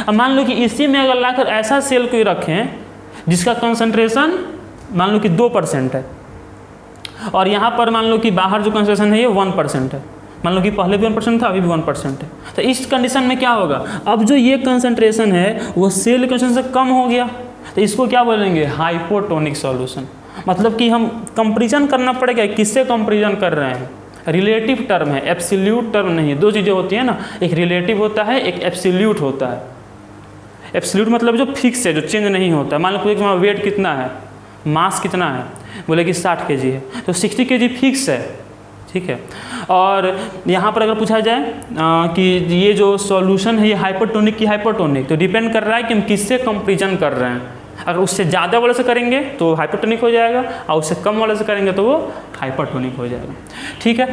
अब मान लो कि इसी में अगर लाकर ऐसा सेल कोई रखें जिसका कंसंट्रेशन मान लो कि 2% है, और यहाँ पर मान लो कि बाहर जो कंसंट्रेशन है ये 1% है, मान लो कि पहले भी 1% था, अभी भी 1% है, तो इस कंडीशन में क्या होगा, अब जो ये कंसंट्रेशन है वो सेल कंसंट्रेशन से कम हो गया, तो इसको क्या बोलेंगे, हाइपोटोनिक सॉल्यूशन। मतलब कि हम कंपैरिजन करना पड़ेगा, किससे कंपैरिजन कर रहे हैं, रिलेटिव टर्म है, एब्सोल्यूट टर्म नहीं है। दो चीज़ें होती हैं ना, एक रिलेटिव होता है, एक एब्सोल्यूट होता है। एब्सोल्यूट मतलब जो फिक्स है, जो चेंज नहीं होता। मान लो कोई वेट कितना है, मास कितना है, बोले कि 60 kg है, तो 60 kg फिक्स है, ठीक है। और यहाँ पर अगर पूछा जाए कि ये जो सॉल्यूशन है ये हाइपोटोनिक की हाइपोटोनिक, तो डिपेंड कर रहा है कि हम किससे कंपैरिजन कर रहे हैं। अगर उससे ज़्यादा वाले से करेंगे तो हाइपोटोनिक हो जाएगा, और उससे कम वाले से करेंगे तो वो हाइपरटोनिक हो जाएगा, ठीक है।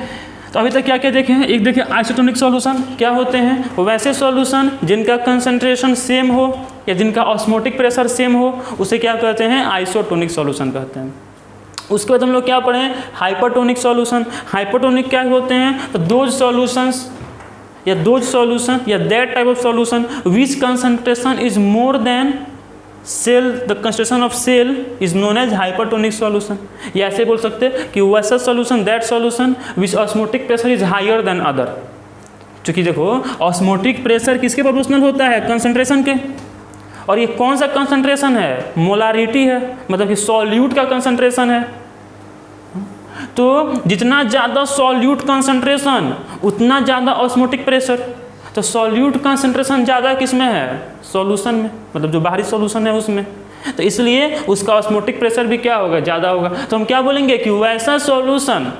तो अभी तक क्या क्या देखे हैं, एक देखें आइसोटोनिक सॉल्यूशन क्या होते हैं, वैसे सॉल्यूशन जिनका कंसंट्रेशन सेम हो या जिनका ऑस्मोटिक प्रेशर सेम हो उसे क्या कहते हैं, आइसोटोनिक सॉल्यूशन कहते हैं। उसके बाद हम लोग क्या पढ़े, हाइपरटोनिक सॉल्यूशन। हाइपरटोनिक क्या होते हैं, तो दोज सॉल्यूशन या that type of solution which concentration is more than cell, the concentration of cell is known as hypertonic solution. या ऐसे बोल सकते हैं कि वैसा solution, that solution which osmotic pressure is higher than other. क्योंकि देखो ऑस्मोटिक प्रेशर किसके प्रोपोर्शनल होता है, कंसंट्रेशन के, और ये कौन सा कंसंट्रेशन है, मोलारिटी है, मतलब कि सॉल्यूट का कंसंट्रेशन है। तो जितना ज़्यादा सॉल्यूट कंसंट्रेशन उतना ज़्यादा ऑस्मोटिक प्रेशर। तो सॉल्यूट कंसंट्रेशन ज़्यादा किस में है, सॉल्यूशन में, मतलब जो बाहरी सॉल्यूशन है उसमें, तो इसलिए उसका ऑस्मोटिक प्रेशर भी क्या होगा, ज़्यादा होगा। तो हम क्या बोलेंगे कि वैसा सॉल्यूशन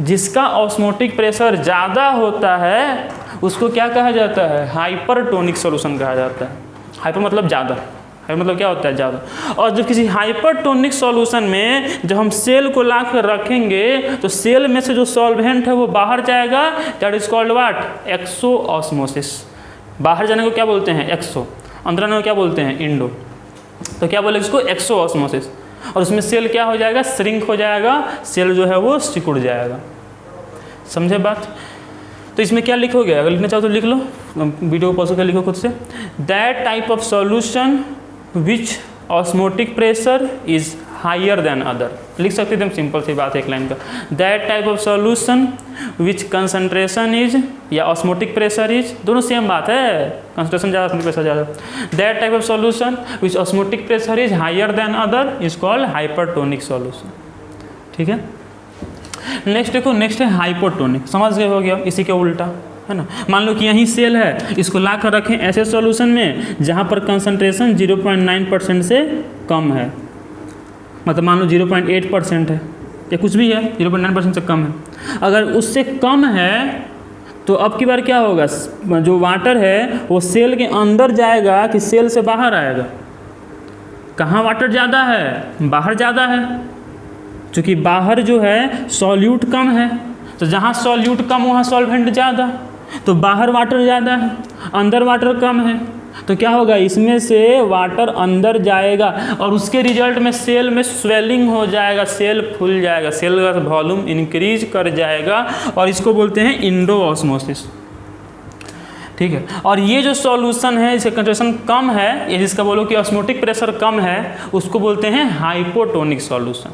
जिसका ऑस्मोटिक प्रेशर ज़्यादा होता है उसको क्या कहा जाता है, हाइपरटोनिक सॉल्यूशन कहा जाता है। हाइपर मतलब ज़्यादा, हाइपर मतलब क्या होता है, ज़्यादा। और जब किसी हाइपरटोनिक सॉल्यूशन में जब हम सेल को ला कर रखेंगे तो सेल में से जो सॉल्वेंट है वो बाहर जाएगा, that is called what, exo osmosis. बाहर जाने को क्या बोलते हैं, एक्सो, अंदर आने को क्या बोलते हैं, इंडो। तो क्या बोले इसको, एक्सो ऑस्मोसिस। और उसमें सेल क्या हो जाएगा, श्रिंक हो जाएगा, सेल जो है वो सिकुड़ जाएगा। समझे बात। तो इसमें क्या लिखोगे, अगर लिखना चाहो तो लिख लो, वीडियो को पॉज करके लिखो खुद से। That type of solution which osmotic pressure is higher than other, लिख सकते थे हम, सिंपल सी बात है एक लाइन का। That type of solution which concentration is या ऑस्मोटिक प्रेशर इज, दोनों सेम बात है, कंसंट्रेशन ज़्यादा ऑस्मोटिक प्रेशर ज़्यादा। That type of solution which osmotic pressure is higher than other is called hypertonic solution, ठीक है। नेक्स्ट देखो, नेक्स्ट है हाइपोटोनिक, समझ गए हो गया, इसी के उल्टा है ना। मान लो कि यहीं सेल है, इसको ला कर रखें ऐसे सॉल्यूशन में जहाँ पर कंसंट्रेशन 0.9% से कम है, मतलब मान लो 0.8% है या कुछ भी है, 0.9% से कम है। अगर उससे कम है तो अब की बार क्या होगा, जो वाटर है वो सेल के अंदर जाएगा कि सेल से बाहर आएगा। कहाँ वाटर ज़्यादा है, बाहर ज़्यादा है, क्योंकि बाहर जो है सॉल्यूट कम है, तो जहाँ सॉल्यूट कम वहाँ सॉल्वेंट ज़्यादा, तो बाहर वाटर ज़्यादा है, अंदर वाटर कम है, तो क्या होगा, इसमें से वाटर अंदर जाएगा और उसके रिजल्ट में सेल में स्वेलिंग हो जाएगा, सेल फूल जाएगा, सेल का वॉल्यूम इंक्रीज कर जाएगा, और इसको बोलते हैं इंडो ऑस्मोसिस, ठीक है। और ये जो सॉल्यूशन है जिसका कंसंट्रेशन कम है, या जिसका बोलो कि ऑस्मोटिक प्रेशर कम है, उसको बोलते हैं हाइपोटोनिक सॉल्यूशन।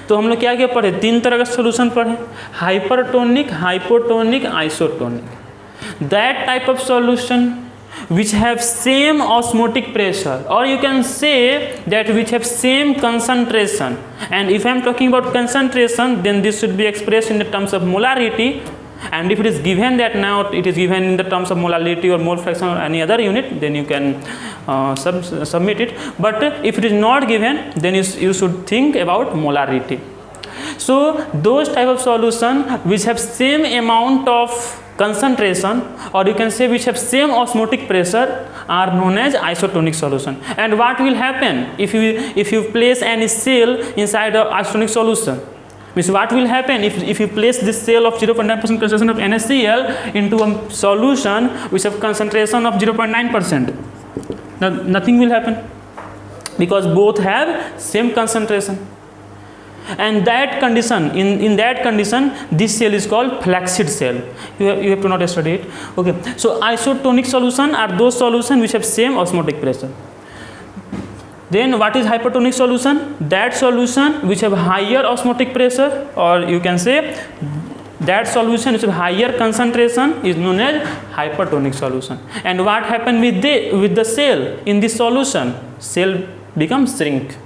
तो हम लोग क्या क्या पढ़े, तीन तरह का सॉल्यूशन पढ़े, hypertonic, hypotonic, isotonic. That type of solution which have same osmotic pressure, or you can say that which have same concentration, and if I am talking about concentration then this should be expressed in the terms of molarity, and if it is given that now it is given in the terms of molality or mole fraction or any other unit, then you can submit it, but if it is not given then you should think about molarity. So those type of solution which have same amount of concentration, or you can say which have same osmotic pressure, are known as isotonic solution. And what will happen if you place any cell inside a isotonic solution? Means what will happen if you place this cell of 0.9% concentration of NaCl into a solution which have concentration of 0.9%? Nothing will happen, because both have same concentration. and that condition, in that condition, this cell is called flaccid cell. You have to not study it. Okay, so isotonic solution are those solutions which have same osmotic pressure. Then what is hypertonic solution? That solution which have higher osmotic pressure, or you can say that solution which have higher concentration is known as hypertonic solution. And what happened with the cell in this solution? Cell becomes shrink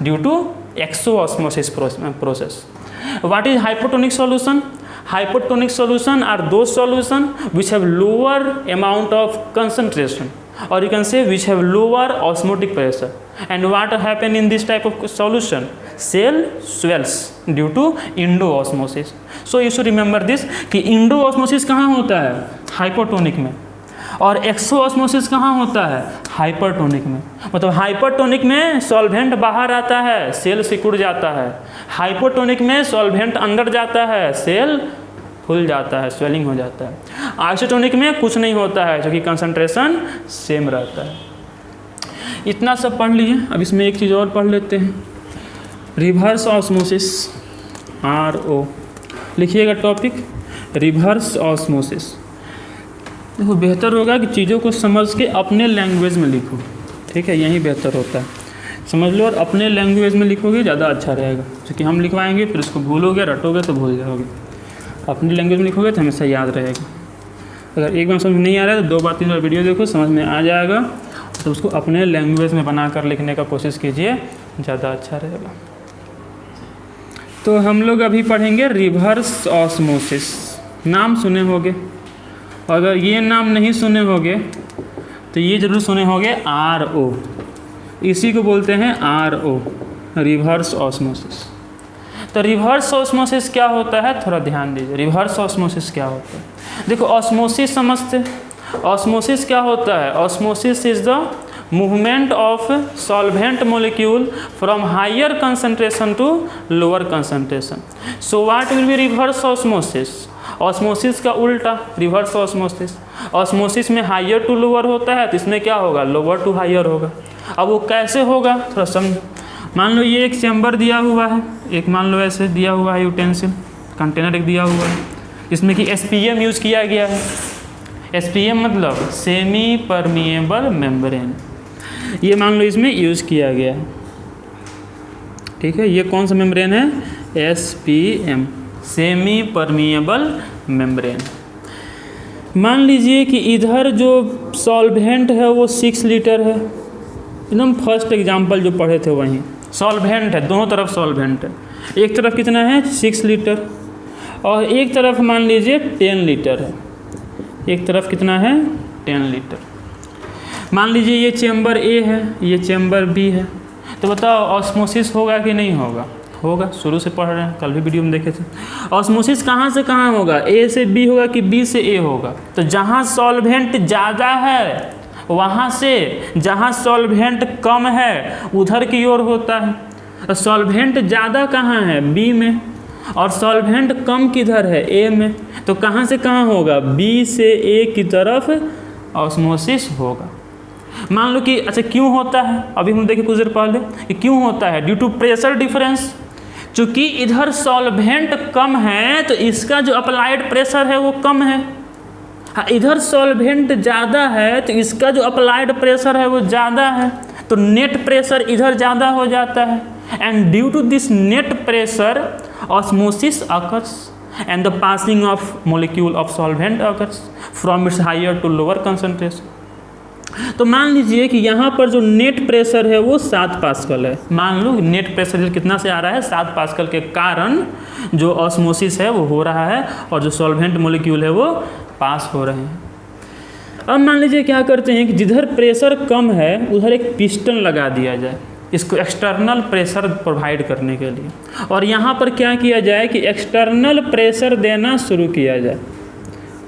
due to exoosmosis process. What is hypertonic solution? Hypertonic solution are those solutions which have lower amount of concentration, or you can say which have lower osmotic pressure. And what happen in this type of solution? Cell swells due to endoosmosis. So you should remember this कि endoosmosis कहाँ होता है? Hypotonic में, और एक्सोऑस्मोसिस कहाँ होता है? Hypertonic में। मतलब हाइपरटोनिक में सॉल्वेंट बाहर आता है, सेल सिकुड़ जाता है। हाइपोटोनिक में सॉल्वेंट अंदर जाता है, सेल फूल जाता है, स्वेलिंग हो जाता है। आइसोटोनिक में कुछ नहीं होता है, क्योंकि कंसंट्रेशन सेम रहता है। इतना सब पढ़ लीजिए। अब इसमें एक चीज़ और पढ़ लेते हैं, रिवर्स ऑस्मोसिस, RO। लिखिएगा टॉपिक रिवर्स ऑस्मोसिस। देखो बेहतर होगा कि चीज़ों को समझ के अपने लैंग्वेज में लिखो, ठीक है, यही बेहतर होता है। समझ लो और अपने लैंग्वेज में लिखोगे ज़्यादा अच्छा रहेगा, क्योंकि हम लिखवाएंगे फिर उसको भूलोगे, रटोगे तो भूल जाओगे। अपनी लैंग्वेज में लिखोगे तो हमेशा याद रहेगा। अगर एक बार समझ नहीं आ रहा है तो 2 बार 3 बार वीडियो देखो, समझ में आ जाएगा। तो उसको अपने लैंग्वेज में बनाकर लिखने का कोशिश कीजिए, ज़्यादा अच्छा रहेगा। तो हम लोग अभी पढ़ेंगे रिवर्स ऑस्मोसिस। नाम सुने होंगे, अगर ये नाम नहीं सुने होंगे तो ये जरूर सुने होंगे RO। इसी को बोलते हैं RO, रिवर्स ऑस्मोसिस। तो रिवर्स ऑस्मोसिस क्या होता है, थोड़ा ध्यान दीजिए। रिवर्स ऑस्मोसिस क्या होता है? देखो ऑस्मोसिस समझते, ऑस्मोसिस क्या होता है? Osmosis is the movement of solvent molecule from higher concentration to lower concentration. So what will be reverse osmosis? Osmosis का उल्टा रिवर्स ऑस्मोसिस। ऑस्मोसिस में हायर टू लोअर होता है, तो इसमें क्या होगा? लोअर टू हायर होगा। अब वो कैसे होगा थोड़ा समझो। मान लो ये एक चैम्बर दिया हुआ है, एक मान लो ऐसे दिया हुआ है यूटेंसिल कंटेनर एक दिया हुआ है, इसमें कि SPM यूज़ किया गया है। SPM मतलब सेमी परमिएबल मेम्ब्रेन, ये मान लो इसमें यूज़ किया गया है, ठीक है। ये कौन सा मेम्ब्रेन है? SPM, semi permeable membrane. मान लीजिए कि इधर जो सॉल्वेंट है वो 6 लीटर है, एकदम फर्स्ट एग्जांपल जो पढ़े थे वहीं सॉल्वेंट है, दोनों तरफ सॉल्वेंट है। एक तरफ कितना है? 6 लीटर, और एक तरफ मान लीजिए 10 लीटर है। एक तरफ कितना है? 10 लीटर। मान लीजिए ये चैम्बर A है, ये चैम्बर B है, तो बताओ ऑस्मोसिस होगा कि नहीं होगा? होगा, शुरू से पढ़ रहे हैं, कल भी वीडियो में देखे थे। ऑस्मोसिस कहाँ से कहाँ होगा? A से B होगा कि B से A होगा? तो जहाँ सॉल्वेंट ज़्यादा है वहाँ से जहाँ सॉल्वेंट कम है उधर की ओर होता है। तो सॉल्वेंट ज़्यादा कहाँ है? B में, और सॉल्वेंट कम किधर है? A में। तो कहाँ से कहाँ होगा? B से A की तरफ ऑस्मोसिस होगा। मान लो कि अच्छा क्यों होता है, अभी हम देखें कुछ देर पहले कि क्यों होता है। Due to pressure difference. चूँकि इधर सॉल्वेंट कम है तो इसका जो अप्लाइड प्रेशर है वो कम है। हाँ, इधर सॉल्वेंट ज़्यादा है तो इसका जो अप्लाइड प्रेशर है वो ज़्यादा है, तो नेट प्रेशर इधर ज़्यादा हो जाता है। And due to this net pressure osmosis occurs and the passing of molecule of solvent occurs from its higher to lower concentration. तो मान लीजिए कि यहाँ पर जो नेट प्रेशर है वो 7 पास्कल है। मान लो नेट प्रेशर कितना से आ रहा है? 7 पास्कल के कारण जो ऑस्मोसिस है वो हो रहा है और जो सॉल्वेंट मोलिक्यूल है वो पास हो रहे हैं। अब मान लीजिए क्या करते हैं कि जिधर प्रेशर कम है उधर एक पिस्टन लगा दिया जाए, इसको एक्सटर्नल प्रेशर प्रोवाइड करने के लिए, और यहाँ पर क्या किया जाए कि एक्सटर्नल प्रेशर देना शुरू किया जाए।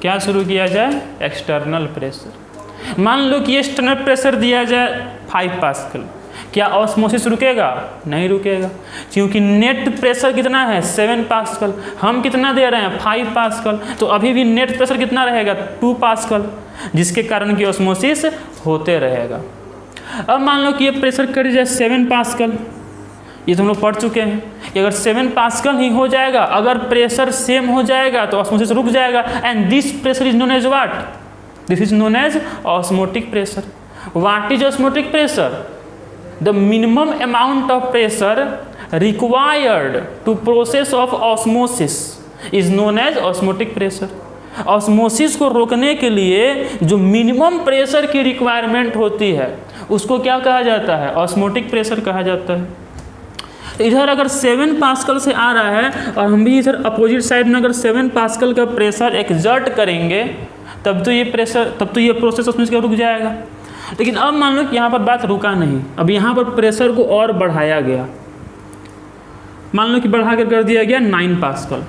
क्या शुरू किया जाए? External pressure. मान लो कि एक्सटर्नल प्रेशर दिया जाए 5 पास्कल, क्या ऑस्मोसिस रुकेगा? नहीं रुकेगा, क्योंकि नेट प्रेशर कितना है? 7 पास्कल, हम कितना दे रहे हैं? 5 पास्कल, तो अभी भी नेट प्रेशर कितना रहेगा? 2 पास्कल, जिसके कारण कि ऑस्मोसिस होते रहेगा। अब मान लो कि ये प्रेशर कर जाए 7 पास्कल, ये तो हम लोग पढ़ चुके हैं कि अगर 7 पास्कल ही हो जाएगा, अगर प्रेशर सेम हो जाएगा तो ऑस्मोसिस रुक जाएगा, and this pressure is known as what? This is known as osmotic pressure. What is osmotic pressure? The minimum amount of pressure required to process of osmosis is known as osmotic pressure. Osmosis को रोकने के लिए जो minimum pressure की requirement होती है उसको क्या कहा जाता है? ऑस्मोटिक प्रेशर कहा जाता है। तो इधर अगर 7 पास्कल से आ रहा है और हम भी इधर अपोजिट साइड में अगर 7 पास्कल का प्रेशर एक्सर्ट करेंगे तब तो ये प्रोसेस ऑस्मोसिस का रुक जाएगा। लेकिन अब मान लो कि यहाँ पर बात रुका नहीं, अब यहाँ पर प्रेशर को और बढ़ाया गया, मान लो कि बढ़ा कर दिया गया 9 पास्कल।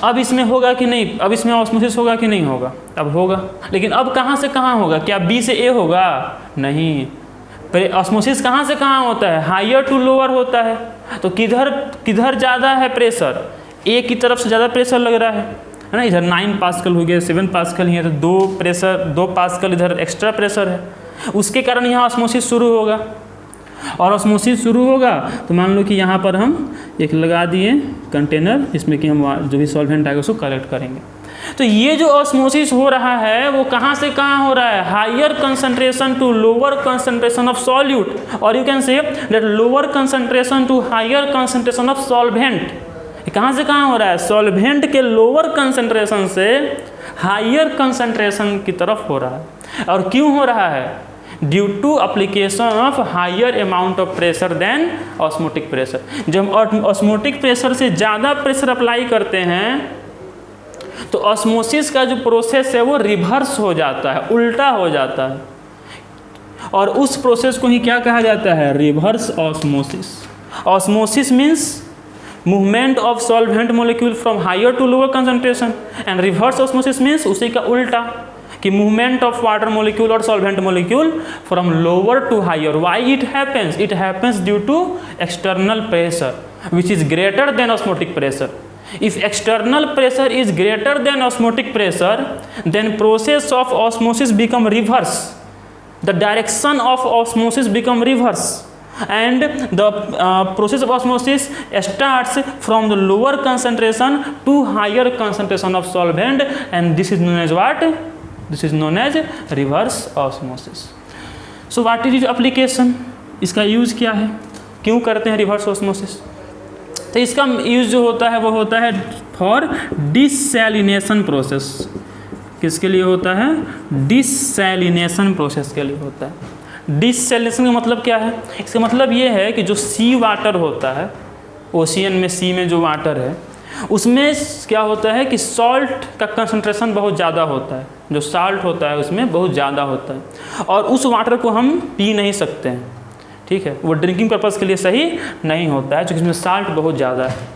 अब इसमें होगा कि नहीं? अब इसमें ऑस्मोसिस होगा कि नहीं होगा? अब होगा। लेकिन अब कहाँ से कहाँ होगा? क्या बी से ए होगा? नहीं। ऑस्मोसिस कहाँ से कहाँ होता है? हायर टू लोअर होता है। तो किधर ज़्यादा है प्रेशर? ए की तरफ से ज़्यादा प्रेशर लग रहा है ना। इधर 9 पास्कल हो गया, 7 पास्कल ही है, तो 2 पास्कल इधर एक्स्ट्रा प्रेशर है, उसके कारण यहाँ ऑस्मोसिस शुरू होगा। और ऑस्मोसिस शुरू होगा तो मान लो कि यहाँ पर हम एक लगा दिए कंटेनर, इसमें कि हम जो भी सॉल्वेंट आएगा उसको कलेक्ट करेंगे। तो ये जो ऑस्मोसिस हो रहा है वो कहाँ से कहाँ हो रहा है? Higher concentration to lower concentration of solute, और you can say that lower concentration to higher concentration of solvent. कहाँ से कहाँ हो रहा है? सॉल्वेंट के लोअर कंसंट्रेशन से हायर कंसंट्रेशन की तरफ हो रहा है। और क्यों हो रहा है? Due to application of higher amount of pressure than osmotic pressure. जब ऑस्मोटिक प्रेशर से ज़्यादा प्रेशर अप्लाई करते हैं तो ऑस्मोसिस का जो प्रोसेस है वो रिवर्स हो जाता है, उल्टा हो जाता है, और उस प्रोसेस को ही क्या कहा जाता है? Reverse osmosis. Osmosis means movement of solvent molecule from higher to lower concentration, and reverse osmosis means उसी का उल्टा, कि मूवमेंट ऑफ वाटर मोलिक्यूल और solvent molecule from lower to higher. Why it happens? It happens due to external pressure which is greater than osmotic pressure. If external pressure is greater than osmotic pressure, then process of osmosis become reverse. The direction of osmosis become reverse, and the process of osmosis starts from the lower concentration to higher concentration of solvent, and this is known as what? This is known as reverse osmosis. So what is its application? इसका use क्या है? क्यों करते हैं reverse osmosis? तो इसका use जो होता है वो होता है फॉर डिसैलिनेशन प्रोसेस। किसके लिए होता है? डिसैलिनेशन प्रोसेस के लिए होता है। डिसैलिनेशन का मतलब क्या है? इसका मतलब ये है कि जो सी वाटर होता है, ओशियन में सी में जो वाटर है उसमें क्या होता है कि सॉल्ट का कंसंट्रेशन बहुत ज़्यादा होता है, जो साल्ट होता है उसमें बहुत ज़्यादा होता है, और उस वाटर को हम पी नहीं सकते हैं, ठीक है, वो ड्रिंकिंग पर्पज़ के लिए सही नहीं होता है क्योंकि इसमें साल्ट बहुत ज़्यादा है।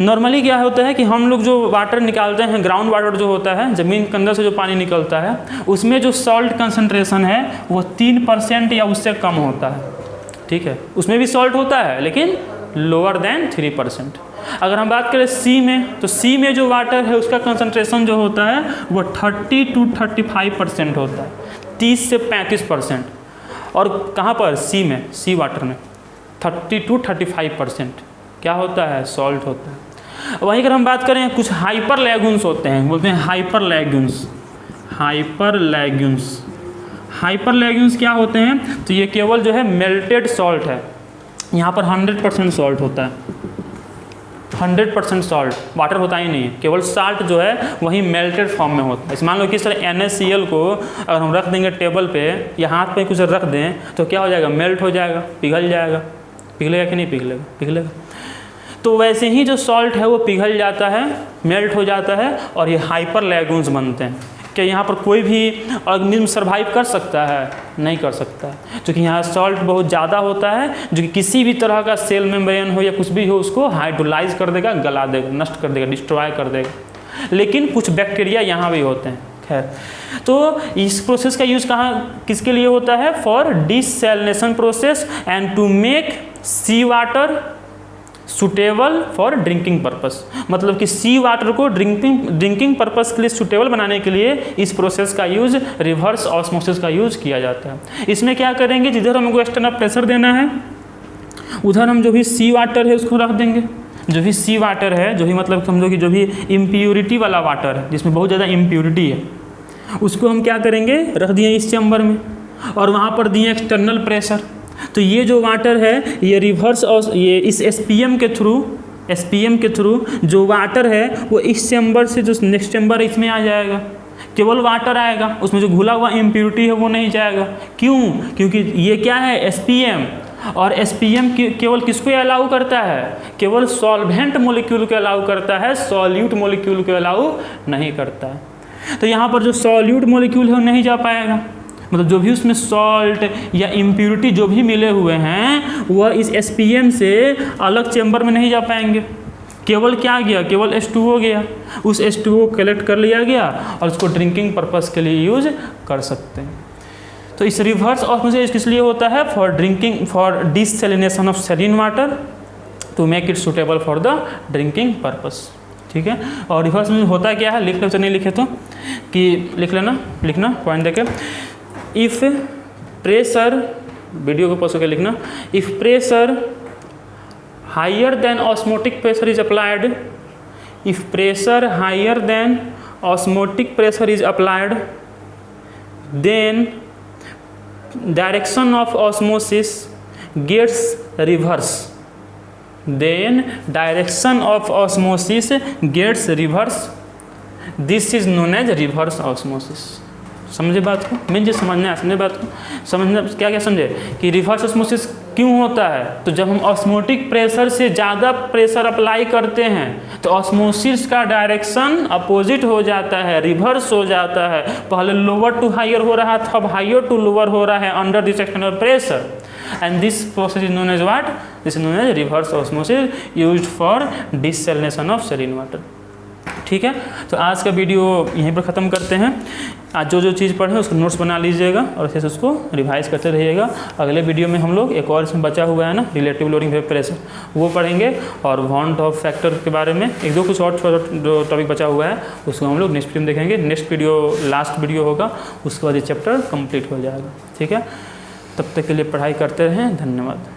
नॉर्मली क्या होता है कि हम लोग जो वाटर निकालते हैं, ग्राउंड वाटर जो होता है, ज़मीन के अंदर से जो पानी निकलता है, उसमें जो सॉल्ट कंसंट्रेशन है वो 3% या उससे कम होता है, ठीक है, उसमें भी सॉल्ट होता है लेकिन लोअर देन 3%। अगर हम बात करें सी में, तो सी में जो वाटर है उसका कंसंट्रेशन जो होता है वो 30 to 35% होता है, 30 से 35%। और कहाँ पर? सी में, सी वाटर में 30 to 35% क्या होता है? सॉल्ट होता है। वहीं अगर हम बात करें कुछ हाइपर लैगून्स होते हैं, बोलते हैं हाइपर लैगून्स। हाइपर लैगून्स, हाइपर लैगून्स क्या होते हैं? तो ये केवल जो है मेल्टेड सॉल्ट है, यहाँ पर 100% सॉल्ट होता है, 100% सॉल्ट, वाटर होता ही नहीं है, केवल साल्ट जो है वही मेल्टेड फॉर्म में होता है। इस मान लो कि इस तरह NaCl को अगर हम रख देंगे टेबल पे या हाथ पे कुछ रख दें तो क्या हो जाएगा? मेल्ट हो जाएगा, पिघल जाएगा। पिघलेगा कि नहीं पिघलेगा? पिघलेगा। तो वैसे ही जो सॉल्ट है वो पिघल जाता है, मेल्ट हो जाता है, और ये हाइपर लैगून्स बनते हैं। क्या यहाँ पर कोई भी ऑर्गेनिज्म सर्वाइव कर सकता है? नहीं कर सकता है, क्योंकि यहाँ सॉल्ट बहुत ज़्यादा होता है जो कि किसी भी तरह का सेल मेम्ब्रेन हो या कुछ भी हो उसको हाइड्रोलाइज कर देगा, गला देगा, नष्ट कर देगा, डिस्ट्रॉय कर देगा। लेकिन कुछ बैक्टीरिया यहाँ भी होते हैं। खैर, तो इस प्रोसेस का यूज़ कहाँ किसके लिए होता है? For desalination process and to make sea water suitable for drinking purpose. मतलब कि सी वाटर को ड्रिंकिंग पर्पस के लिए सुटेबल बनाने के लिए इस प्रोसेस का यूज़, रिवर्स ऑस्मोसिस का यूज़ किया जाता है। इसमें क्या करेंगे? जिधर हमको एक्सटर्नल प्रेशर देना है उधर हम जो भी सी वाटर है उसको रख देंगे, जो भी सी वाटर है, जो भी मतलब समझो कि जो भी इम्प्योरिटी वाला वाटर है, जिसमें बहुत ज़्यादा इम्प्योरिटी है, उसको हम क्या करेंगे, रख दिए इस चैम्बर में और वहाँ पर दिए एक्सटर्नल प्रेशर। तो ये जो वाटर है ये रिवर्स और ये इस एसपीएम के थ्रू जो वाटर है वो इस चैम्बर से जो नेक्स्ट चैम्बर है इसमें आ जाएगा, केवल वाटर आएगा, उसमें जो घुला हुआ इम्प्योरिटी है वो नहीं जाएगा। क्यों? क्योंकि ये क्या है, एसपीएम, और एसपीएम केवल किसको अलाउ करता है, केवल सॉल्वेंट मॉलिक्यूल को अलाउ करता है, सॉल्यूट मॉलिक्यूल को अलाउ नहीं करता है। तो यहाँ पर जो सॉल्यूट मॉलिक्यूल है वो नहीं जा पाएगा, मतलब जो भी उसमें सॉल्ट या इम्प्योरिटी जो भी मिले हुए हैं वह इस एसपीएम से अलग चैम्बर में नहीं जा पाएंगे। केवल क्या गया, केवल H2O गया, उस H2O कलेक्ट कर लिया गया और उसको ड्रिंकिंग पर्पस के लिए यूज कर सकते हैं। तो इस रिवर्स ऑस्मोसिस किस लिए होता है, for drinking, for desalination of saline water to make it suitable for the drinking purpose. ठीक है, और रिवर्स में होता क्या है, लिख लो, नहीं लिखे तो कि लिख लेना, लिखना पॉइंट देके, इफ प्रेशर, वीडियो को पॉज करके लिखना, if pressure higher than osmotic pressure is applied, if pressure higher than osmotic pressure is applied, then direction of osmosis gets reverse, then direction of osmosis gets reverse, this is known as reverse osmosis। समझे बात को, main चीज़ समझना है, समझे बात को, समझना क्या क्या समझे कि रिवर्स ऑस्मोसिस क्यों होता है। तो जब हम ऑस्मोटिक प्रेशर से ज़्यादा प्रेशर अप्लाई करते हैं तो ऑस्मोसिस का डायरेक्शन अपोजिट हो जाता है, रिवर्स हो जाता है। पहले लोअर टू हायर हो रहा था, अब हायर टू लोअर हो रहा है under this external pressure, and this process is known as what, this is known as reverse osmosis used for desalination of saline water. ठीक है, तो आज का वीडियो यहीं पर ख़त्म करते हैं। आज जो जो चीज़ पढ़े उसको नोट्स बना लीजिएगा और अच्छे से उसको रिवाइज करते रहिएगा। अगले वीडियो में हम लोग एक और इसमें बचा हुआ है ना, रिलेटिव लोडिंग वेव प्रेशर, वो पढ़ेंगे, और वॉन्ट ऑफ फैक्टर के बारे में एक दो कुछ और जो टॉपिक बचा हुआ है उसको हम लोग नेक्स्ट वीडियो में देखेंगे। नेक्स्ट वीडियो लास्ट वीडियो होगा, उसके बाद ये चैप्टर कंप्लीट हो जाएगा। ठीक है, तब तक के लिए पढ़ाई करते रहें, धन्यवाद।